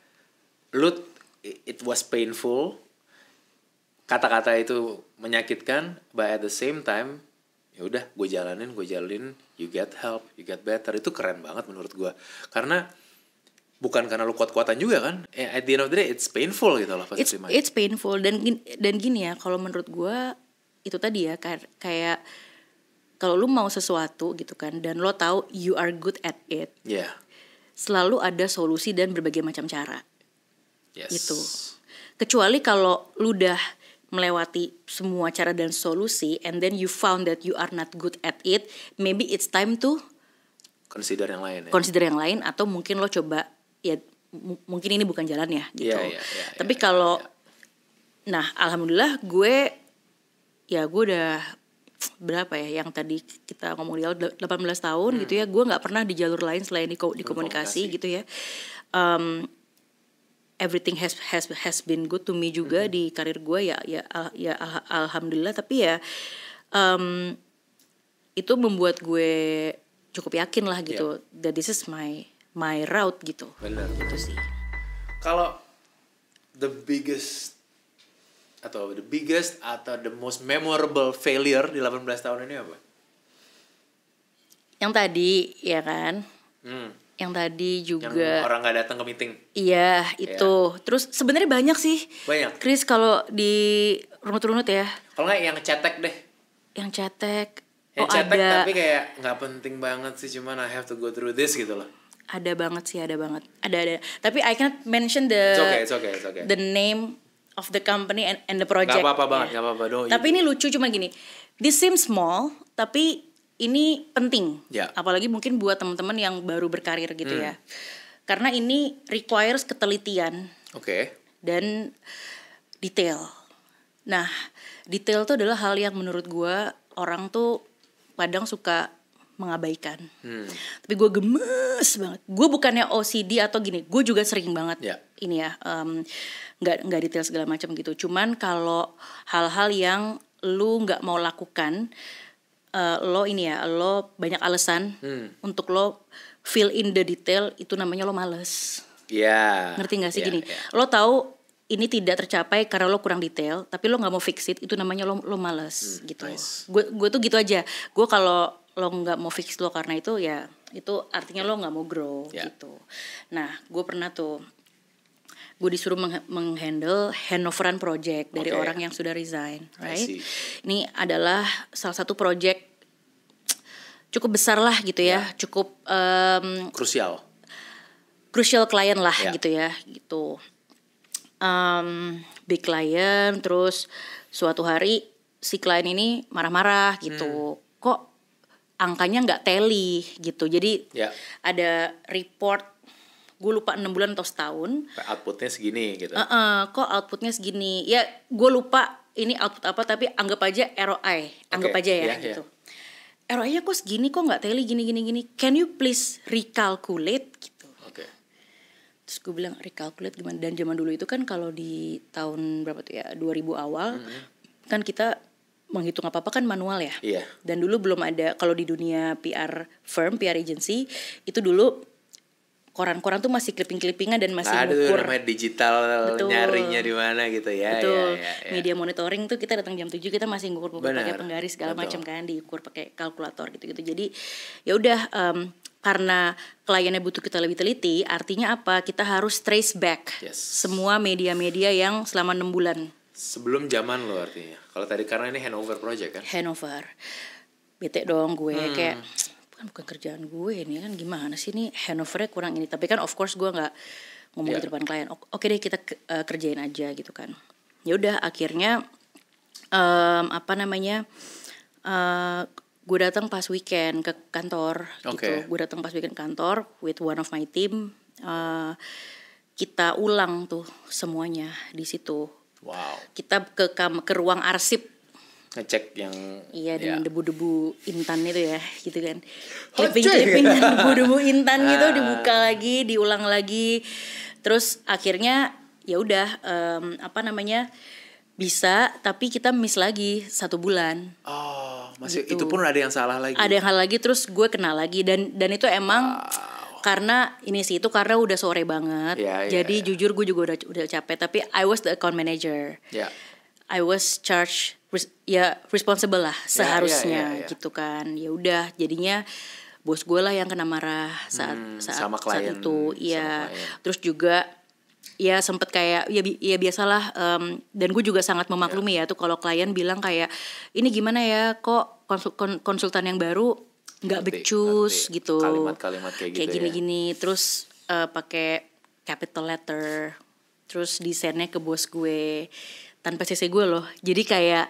lu it was painful, kata-kata itu menyakitkan, but at the same time ya udah gue jalanin, you get help, you get better. Itu keren banget menurut gue, karena bukan karena lu kuat-kuatan juga kan, at the end of the day it's painful gitu loh pas terima. It's painful dan gini ya, kalau menurut gue itu tadi ya, kayak kalau lu mau sesuatu gitu kan dan lo tahu you are good at it, selalu ada solusi dan berbagai macam cara. Gitu. Kecuali kalau lu udah melewati semua cara dan solusi and then you found that you are not good at it, maybe it's time to consider yang lain atau mungkin lo coba ya mungkin ini bukan jalan ya gitu. Tapi kalau nah alhamdulillah gue udah berapa ya yang tadi kita ngomong di awal 18 tahun gitu ya, gue nggak pernah di jalur lain selain di komunikasi gitu ya. Everything has been good to me juga di karir gue alhamdulillah. Tapi ya itu membuat gue cukup yakin lah gitu that this is my route gitu. Benar gitu sih. Kalau the biggest atau the most memorable failure di 18 tahun ini apa? Yang tadi ya kan. Yang tadi juga yang orang nggak datang ke meeting. Iya itu. Terus sebenarnya banyak sih. Banyak. Chris kalau di runut-runut ya. Kalau nggak yang cetek deh. Yang cetek. Cetek ada. tapi kayak nggak penting banget sih, cuman I have to go through this gitu loh. Ada banget. Ada. Tapi I cannot mention the It's okay. the name of the company and the project. Gak apa-apa. Tapi ini lucu cuma gini. This seems small, tapi ini penting. Apalagi mungkin buat teman-teman yang baru berkarir gitu ya. Karena ini requires ketelitian. Dan detail. Nah, detail tuh adalah hal yang menurut gue orang tuh kadang suka mengabaikan. Tapi gue gemes banget. Gue bukannya OCD atau gini, gue juga sering banget ini ya, nggak detail segala macam gitu. Cuman kalau hal-hal yang lu nggak mau lakukan, lo banyak alasan untuk lo fill in the detail, itu namanya lo males. Ngerti nggak sih gini? Lo tahu ini tidak tercapai karena lo kurang detail, tapi lo nggak mau fix it, itu namanya lo malas gitu. Nice. Gue tuh gitu aja. Gue kalau lo nggak mau fix lo karena itu, ya itu artinya lo nggak mau grow gitu. Nah, gue pernah tuh, gue disuruh menghandle handoveran project dari orang yang sudah resign, right? Ini adalah salah satu project cukup besar lah gitu ya, cukup crucial klien lah gitu ya, gitu. Big client, terus suatu hari si klien ini marah-marah gitu, kok angkanya nggak tally gitu. Jadi ada report, gue lupa 6 bulan atau setahun, outputnya segini gitu. Kok outputnya segini, ya gue lupa ini output apa, tapi anggap aja ROI, anggap aja ya gitu. ROI-nya kok segini, kok nggak tally gini, can you please recalculate gitu. Terus gue bilang recalculate gimana, dan zaman dulu itu kan kalau di tahun berapa tuh ya, 2000 awal kan kita menghitung apa-apa kan manual ya. Dan dulu belum ada, kalau di dunia PR firm, PR agency itu dulu koran-koran tuh masih clipping-clippingan dan masih ngukur. Namanya digital, nyarinya di mana gitu ya. Betul. Media monitoring tuh kita datang jam 7, kita masih ngukur pakai penggaris segala macam kan, diukur pakai kalkulator gitu-gitu. Jadi ya udah, karena kliennya butuh kita lebih teliti, artinya apa? Kita harus trace back semua media-media yang selama 6 bulan. Sebelum zaman lo artinya. Kalau tadi karena ini handover project kan? Handover. Bete dong gue, kayak bukan kerjaan gue ini kan, gimana sih nih handovernya kurang ini. Tapi kan of course gue gak ngomong di depan klien. Oke deh kita kerjain aja gitu kan. Ya udah akhirnya gue datang pas weekend ke kantor gitu. Gue datang pas weekend kantor with one of my team. Kita ulang tuh semuanya di situ. Wow. Kita ke ruang arsip, ngecek yang dengan debu-debu intan itu ya gitu kan. Clipping dan debu-debu intan gitu dibuka lagi, diulang lagi. Terus akhirnya ya udah bisa, tapi kita miss lagi 1 bulan. Masih gitu. Itu pun ada yang salah lagi. Ada yang salah lagi, terus gue kena lagi, dan itu emang karena ini sih, itu karena udah sore banget. Jadi jujur gue juga udah capek, tapi I was the account manager. I was charged responsible lah seharusnya gitu kan. Ya udah jadinya bos gue lah yang kena marah saat itu. Iya. Terus juga ya sempet kayak ya biasalah, dan gue juga sangat memaklumi ya tuh kalau klien bilang kayak ini gimana ya, kok konsultan yang baru nggak becus gitu, kalimat-kalimat kayak gitu gini-gini ya. Terus pakai capital letter, terus desainnya ke bos gue tanpa CC gue loh. Jadi kayak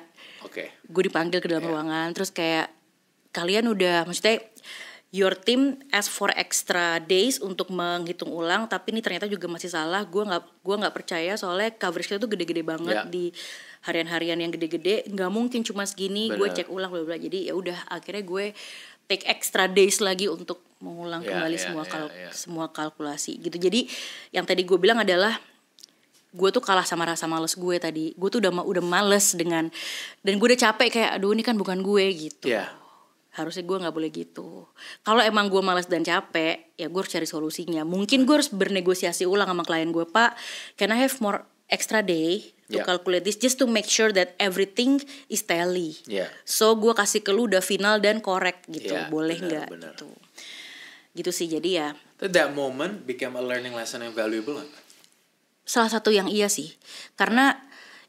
gue dipanggil ke dalam ruangan, terus kayak kalian udah, maksudnya your team ask for extra days untuk menghitung ulang, tapi ini ternyata juga masih salah. Gue nggak percaya, soalnya coverage itu gede-gede banget di harian-harian yang gede-gede, nggak mungkin cuma segini. Gue cek ulang bla bla. Jadi ya udah akhirnya gue take extra days lagi untuk mengulang kembali semua kalkulasi gitu. Jadi yang tadi gue bilang adalah gue tuh kalah sama rasa males gue tadi. Gue tuh udah males dan gue udah capek kayak aduh ini kan bukan gue gitu. Harusnya gue gak boleh gitu. Kalau emang gue malas dan capek, ya gue harus cari solusinya. Mungkin gue harus bernegosiasi ulang sama klien gue, Pak, can I have more extra day to calculate this, just to make sure that everything is tally. So gue kasih ke lu udah final dan correct gitu. Boleh gak gitu. Gitu sih, jadi ya that moment became a learning lesson yang valuable gak? Salah satu yang iya sih. Karena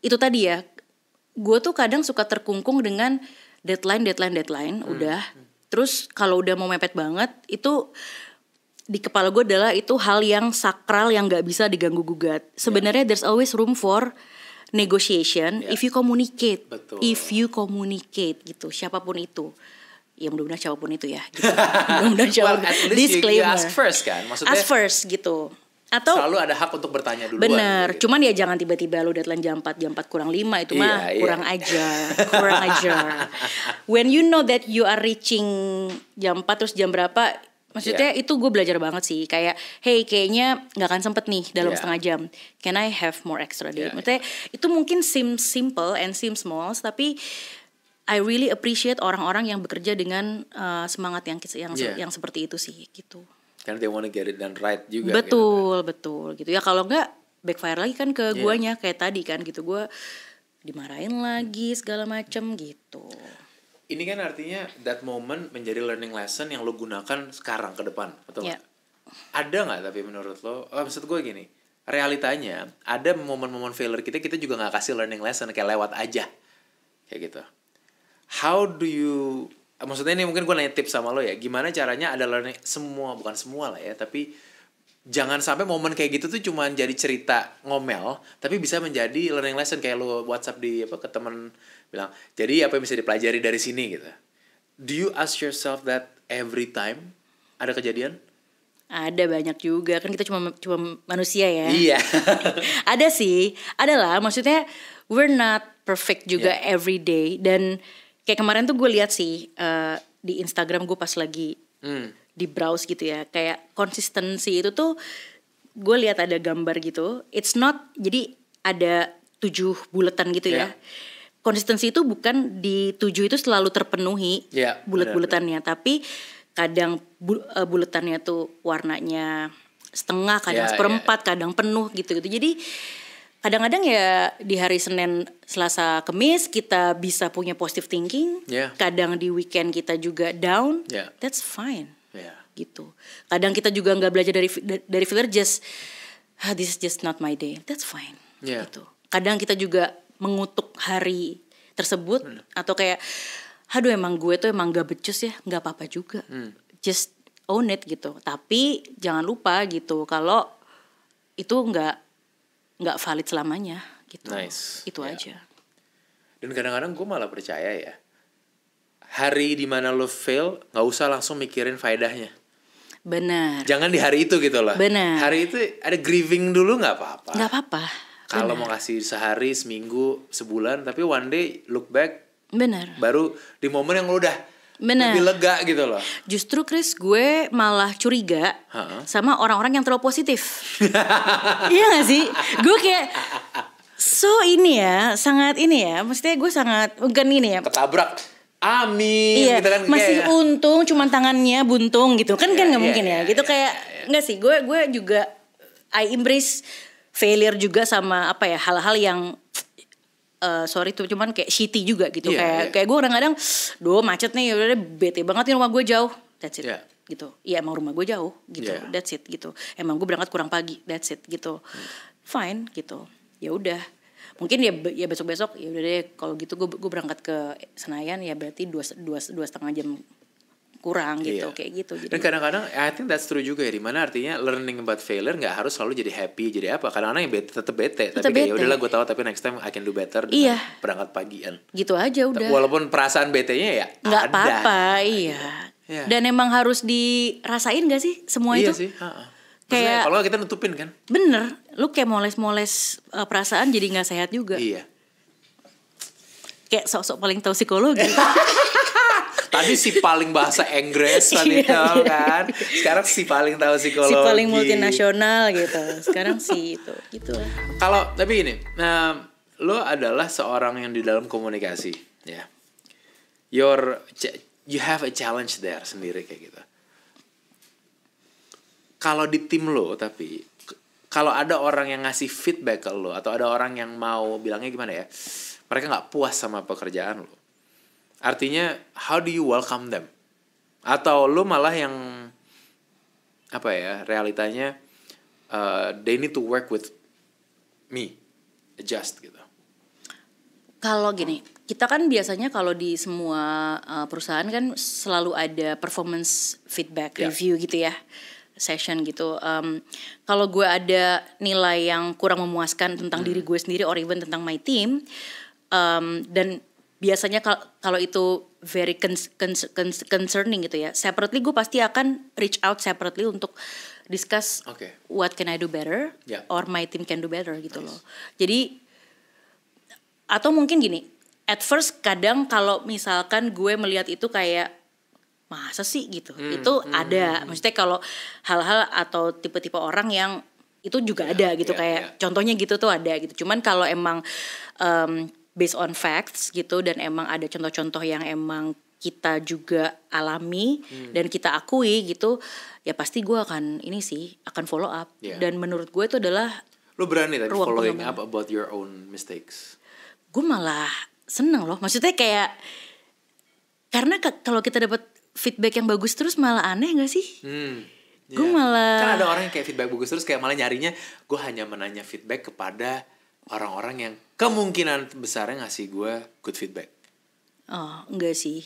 itu tadi ya, gue tuh kadang suka terkungkung dengan deadline udah. Terus kalau udah mau mepet banget, itu di kepala gue adalah itu hal yang sakral yang nggak bisa diganggu gugat. Sebenarnya there's always room for negotiation if you communicate. If you communicate gitu, siapapun itu. Ya mudah-mudahan siapapun itu ya. Gitu. Mudah-mudahan siapapun. Disclaimer. You ask first kan, maksudnya. Ask first gitu. Atau selalu ada hak untuk bertanya duluan. Bener, gitu. Cuman ya jangan tiba-tiba lu deadline jam 4 kurang 5 itu mah kurang aja. When you know that you are reaching jam 4 terus jam berapa, maksudnya itu gue belajar banget sih. Kayak hey kayaknya gak akan sempet nih dalam setengah jam, can I have more extra day? Maksudnya itu mungkin seems simple and seems small, tapi I really appreciate orang-orang yang bekerja dengan semangat yang seperti itu sih gitu. Karena they want to get it done right juga. Betul gitu ya. Kalau enggak backfire lagi kan ke guanya kayak tadi kan gitu, gue dimarahin lagi segala macem gitu. Ini kan artinya that moment menjadi learning lesson yang lo gunakan sekarang ke depan, betul nggak? Ada nggak tapi menurut lo, maksud gue gini, realitanya ada momen-momen failure kita juga nggak kasih learning lesson, kayak lewat aja, kayak gitu. How do you, maksudnya ini mungkin gue nanya tips sama lo ya, gimana caranya ada learning, bukan semua lah ya, tapi jangan sampai momen kayak gitu tuh cuma jadi cerita ngomel, tapi bisa menjadi learning lesson, kayak lo WhatsApp ke temen bilang, jadi apa yang bisa dipelajari dari sini gitu. Do you ask yourself that every time ada kejadian? Ada banyak juga kan, kita cuma manusia ya. Iya. Ada sih, adalah maksudnya we're not perfect juga every day. Dan kayak kemarin tuh gue lihat sih di Instagram gue pas lagi di browse gitu ya, kayak konsistensi itu tuh gue lihat ada gambar gitu, it's not, jadi ada 7 buletan gitu ya. Konsistensi itu bukan di 7 itu selalu terpenuhi bulet-buletannya, tapi kadang buletannya tuh warnanya setengah, kadang seperempat, kadang penuh gitu-gitu. Jadi kadang-kadang ya di hari Senin, Selasa, Kamis kita bisa punya positive thinking. Kadang di weekend kita juga down. That's fine. Gitu. Kadang kita juga nggak belajar dari failure, just this is just not my day. That's fine. Gitu. Kadang kita juga mengutuk hari tersebut atau kayak, aduh emang gue tuh emang gak becus ya, nggak apa-apa juga. Just own it gitu. Tapi jangan lupa gitu kalau itu nggak valid selamanya gitu. Itu aja. Dan kadang-kadang gue malah percaya ya, hari dimana lo fail nggak usah langsung mikirin faedahnya. Benar. Jangan di hari itu gitu loh. Benar. Hari itu ada grieving dulu nggak apa-apa. Nggak apa-apa. Kalau mau kasih sehari, seminggu, sebulan, tapi one day look back. Benar. Baru di momen yang lo udah lebih lega gitu loh. Justru Chris, gue malah curiga sama orang-orang yang terlalu positif. Iya gak sih? Gue kayak sangat ini ya. Maksudnya gue sangat bukan ini ya. Ketabrak. Amin. Iya, gitu kan, masih kayak, untung cuman tangannya buntung gitu kan nggak mungkin ya. Gitu kayak nggak sih. Gue juga I embrace failure juga sama apa ya, hal-hal yang sorry tuh cuman kayak shitty juga gitu. Kayak gue kadang-kadang macet nih, udah bete banget nih, rumah gue jauh, that's it. Gitu. Iya emang rumah gue jauh gitu. That's it gitu. Emang gue berangkat kurang pagi, that's it gitu. Fine gitu. Ya udah. Mungkin ya besok-besok ya udah deh, kalau gitu gue berangkat ke Senayan, ya berarti 2,5 jam kurang gitu, kayak gitu. Jadi, dan kadang-kadang I think that's true juga ya, dimana artinya learning about failure nggak harus selalu jadi happy, jadi apa, kadang-kadang yang tetap bete, tapi kayak udahlah gue tahu, tapi next time I can do better dengan berangkat pagian gitu aja udah. Walaupun perasaan betenya ya nggak apa-apa. Dan emang harus dirasain gak sih semua itu? Iya sih. Kayak kalau kita nutupin kan. Bener, lu kayak moles-moles perasaan jadi nggak sehat juga. Iya. Kayak sok-sok paling tahu psikologi. Tadi si paling bahasa Inggris tadi kan. Sekarang si paling tahu psikologi. Si paling multinasional gitu. Sekarang si itu gitu. Kalau tapi ini, lo adalah seorang yang di dalam komunikasi, ya. You have a challenge there sendiri kayak gitu. Kalau di tim lo, tapi kalau ada orang yang ngasih feedback ke lo, atau ada orang yang mau bilangnya gimana ya, mereka nggak puas sama pekerjaan lo, artinya how do you welcome them? Atau lo malah yang apa ya, realitanya they need to work with me, adjust gitu. Kalau gini, kita kan biasanya kalau di semua perusahaan kan selalu ada performance feedback review gitu ya, session gitu. Kalau gue ada nilai yang kurang memuaskan tentang diri gue sendiri or even tentang my team, dan biasanya kalau itu very concerning gitu ya, separately gue pasti akan reach out separately untuk discuss what can I do better or my team can do better gitu loh. Jadi atau mungkin gini, at first kadang kalau misalkan gue melihat itu kayak masa sih gitu, itu ada. Maksudnya kalau hal-hal atau tipe-tipe orang yang itu juga ada gitu, kayak contohnya gitu tuh ada gitu. Cuman kalau emang based on facts gitu, dan emang ada contoh-contoh yang emang kita juga alami dan kita akui gitu, ya pasti gue akan ini sih, akan follow up. Dan menurut gue itu adalah Lu berani tapi ruang following pengembangan. up about your own mistakes. Gue malah seneng loh, maksudnya kayak karena kalau kita dapat feedback yang bagus terus malah aneh gak sih? Gue malah Kan ada orang yang kayak feedback bagus terus kayak malah nyarinya gue hanya menanya feedback kepada orang-orang yang kemungkinan besarnya ngasih gue good feedback. Oh enggak sih.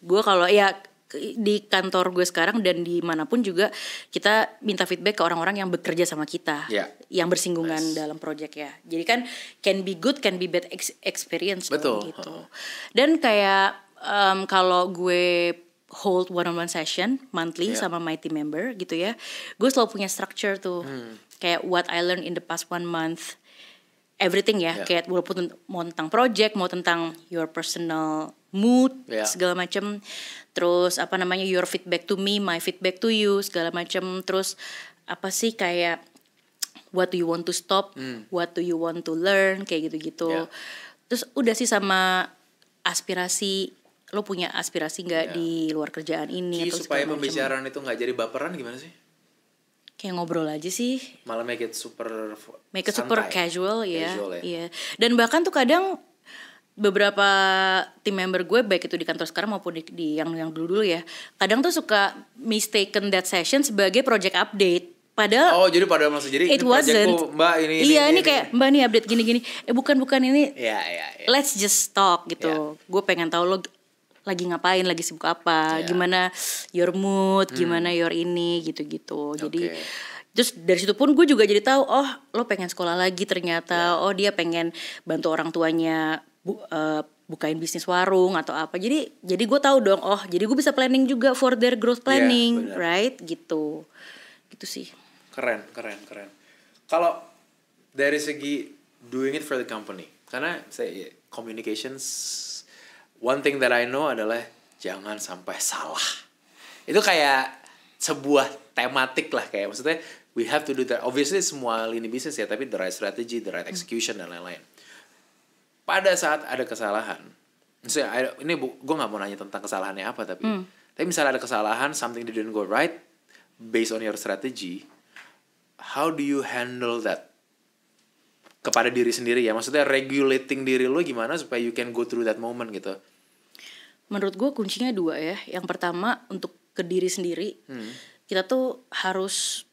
Gue kalau ya di kantor gue sekarang dan dimanapun juga kita minta feedback ke orang-orang yang bekerja sama kita, yang bersinggungan dalam project ya. Jadi kan can be good, can be bad experience. Betul. Gitu. Dan kayak kalau gue hold one-on-one session monthly sama my team member gitu ya, gue selalu punya structure tuh, kayak what I learned in the past 1 month, everything ya, kayak walaupun mau tentang project, mau tentang your personal mood segala macam, terus your feedback to me, my feedback to you segala macam, terus apa sih kayak what do you want to stop, what do you want to learn, kayak gitu-gitu. Terus udah sih sama aspirasi, lo punya aspirasi nggak di luar kerjaan ini? Jadi supaya pembicaraan itu nggak jadi baperan gimana sih? Kayak ngobrol aja sih. Malah make it super casual ya. Iya. Dan bahkan tuh kadang beberapa tim member gue baik itu di kantor sekarang maupun di yang dulu ya, kadang tuh suka mistaken that session sebagai project update. Padahal jadi pada masa jadi it ini projectku Mbak ini kayak Mbak nih update gini-gini. Bukan ini. Iya. Let's just talk gitu. Gue pengen tahu lo lagi ngapain, lagi sibuk apa, gimana your mood, gimana your ini gitu-gitu. Jadi terus dari situ pun gue juga jadi tahu, oh lo pengen sekolah lagi ternyata, oh dia pengen bantu orang tuanya bukain bisnis warung atau apa. Jadi gue tahu dong, oh jadi gue bisa planning juga for their growth planning, right? Gitu sih. Keren. Kalau dari segi doing it for the company, karena saya communications, one thing that I know adalah jangan sampai salah. Itu kayak sebuah tematik lah, kayak maksudnya we have to do that. Obviously semua lini bisnis ya, tapi the right strategy, the right execution dan lain-lain. Pada saat ada kesalahan, misalnya ini gue nggak mau nanya tentang kesalahannya apa, tapi misalnya ada kesalahan, something didn't go right based on your strategy, how do you handle that kepada diri sendiri ya? Maksudnya regulating diri lo gimana supaya you can go through that moment gitu? Menurut gue kuncinya 2 ya. Yang pertama untuk ke diri sendiri, kita tuh harus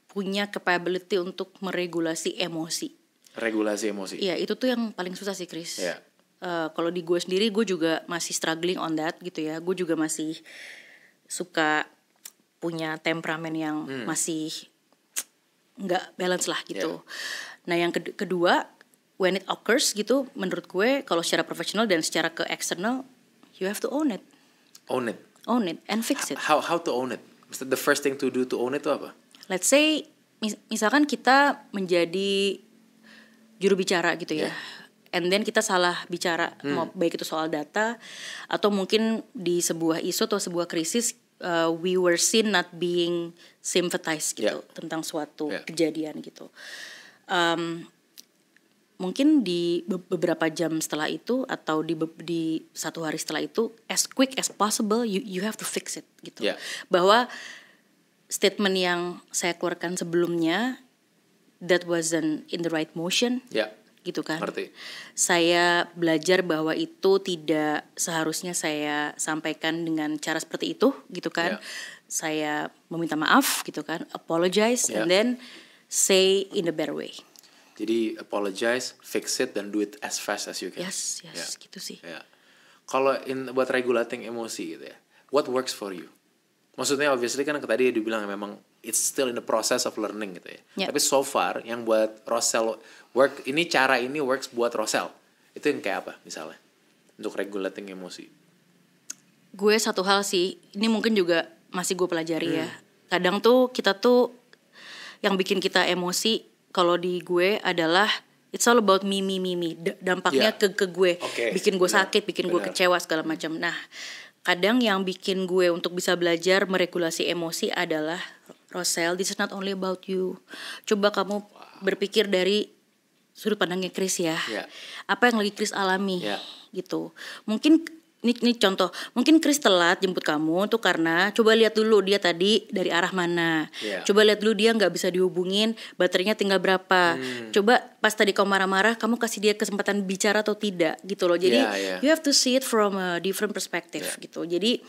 punya capability untuk meregulasi emosi. Regulasi emosi. Iya, itu tuh yang paling susah sih, Chris. Kalau di gue sendiri, gue juga masih struggling on that gitu ya. Gue juga masih suka punya temperamen yang masih nggak balance lah gitu. Nah yang kedua, when it occurs gitu, menurut gue kalau secara profesional dan secara ke eksternal, you have to own it. Own it and fix it. How to own it? The first thing to do to own it itu apa? Let's say misalkan kita menjadi juru bicara gitu ya, and then kita salah bicara, mau baik itu soal data atau mungkin di sebuah isu atau sebuah krisis, we were seen not being sympathized gitu tentang suatu kejadian gitu. Mungkin di beberapa jam setelah itu atau di 1 hari setelah itu, as quick as possible you have to fix it gitu. Bahwa statement yang saya keluarkan sebelumnya, that wasn't in the right motion, gitu kan. Saya belajar bahwa itu tidak seharusnya saya sampaikan dengan cara seperti itu, gitu kan. Saya meminta maaf, gitu kan, apologize, and then say in a better way. Jadi apologize, fix it, dan do it as fast as you can. Yes, gitu sih. Kalau buat regulating emosi gitu ya, what works for you? Maksudnya obviously kan tadi dibilang memang it's still in the process of learning gitu ya. Tapi so far yang buat Rosel cara ini works buat Rosel. Itu yang kayak apa misalnya? Untuk regulating emosi. Gue satu hal sih, ini mungkin juga masih gue pelajari ya. Kadang tuh kita tuh yang bikin kita emosi kalau di gue adalah it's all about me. Dampaknya ke gue. Bikin gue sakit, bikin gue kecewa segala macam. Nah, kadang yang bikin gue untuk bisa belajar meregulasi emosi adalah, Rosel, this is not only about you. Coba kamu berpikir dari sudut pandangnya Chris ya. Apa yang lagi Chris alami gitu. Mungkin Ini contoh, mungkin Chris telat jemput kamu tuh karena coba lihat dulu dia tadi dari arah mana. Coba lihat dulu dia nggak bisa dihubungin, baterainya tinggal berapa. Coba pas tadi kamu marah-marah, kamu kasih dia kesempatan bicara atau tidak gitu loh. Jadi you have to see it from a different perspective gitu. Jadi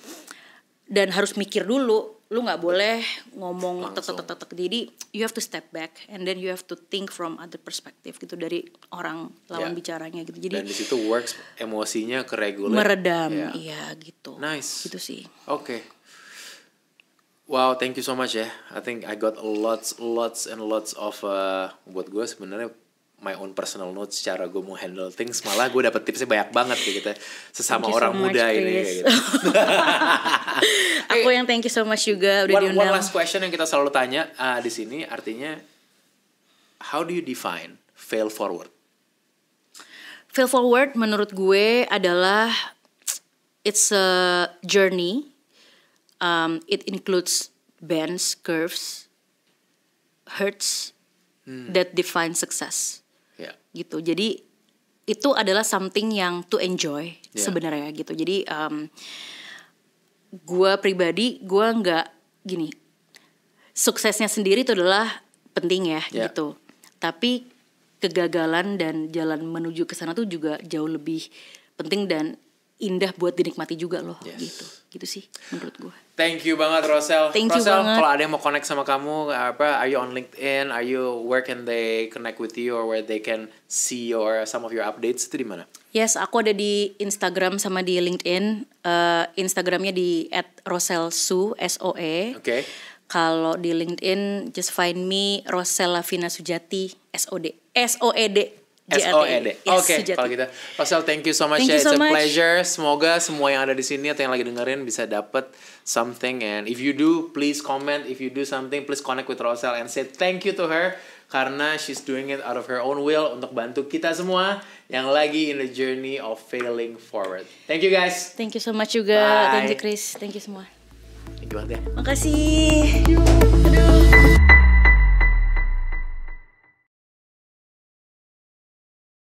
dan harus mikir dulu, lu nggak boleh ngomong tek. Jadi you have to step back and then you have to think from other perspective gitu dari orang lawan bicaranya gitu. Jadi dan di situ works emosinya keregulate, meredam, iya gitu. Nice. Gitu sih. Okay. Wow, thank you so much ya. I think I got lots and lots of buat gue sebenarnya my own personal notes cara gue mau handle things, malah gue dapet tipsnya banyak banget kayak gitu sesama orang muda ini kayak gitu. Aku yang thank you so much juga udah diundang. One last question yang kita selalu tanya di sini, artinya how do you define fail forward? Fail forward menurut gue adalah it's a journey. It includes bends, curves, hurts that define success. Gitu. Jadi itu adalah something yang to enjoy sebenarnya gitu. Jadi gue pribadi gue nggak gini, suksesnya sendiri itu adalah penting ya gitu. Tapi kegagalan dan jalan menuju ke sana tuh juga jauh lebih penting dan indah buat dinikmati juga loh gitu sih menurut gue. Thank you banget Rosel. Thank you banget. Kalau ada yang mau connect sama kamu, are you on LinkedIn? Where can they connect with you or where they can see some of your updates itu di mana? Yes, aku ada di Instagram sama di LinkedIn. Instagramnya di @roselsu SOE. Okay. Kalau di LinkedIn just find me Rosel Lavina Sujati SOD. SOED. Oke, kalau gitu. Rosel, thank you so much. It's a pleasure. Semoga semua yang ada di sini atau yang lagi dengerin bisa dapat something. And if you do, please comment. If you do something, please connect with Rosel and say thank you to her karena she's doing it out of her own will untuk bantu kita semua yang lagi in the journey of failing forward. Thank you guys. Thank you so much juga. Bye. Thank you Chris. Thank you semua. Thank you banget ya. Makasih. Aduh.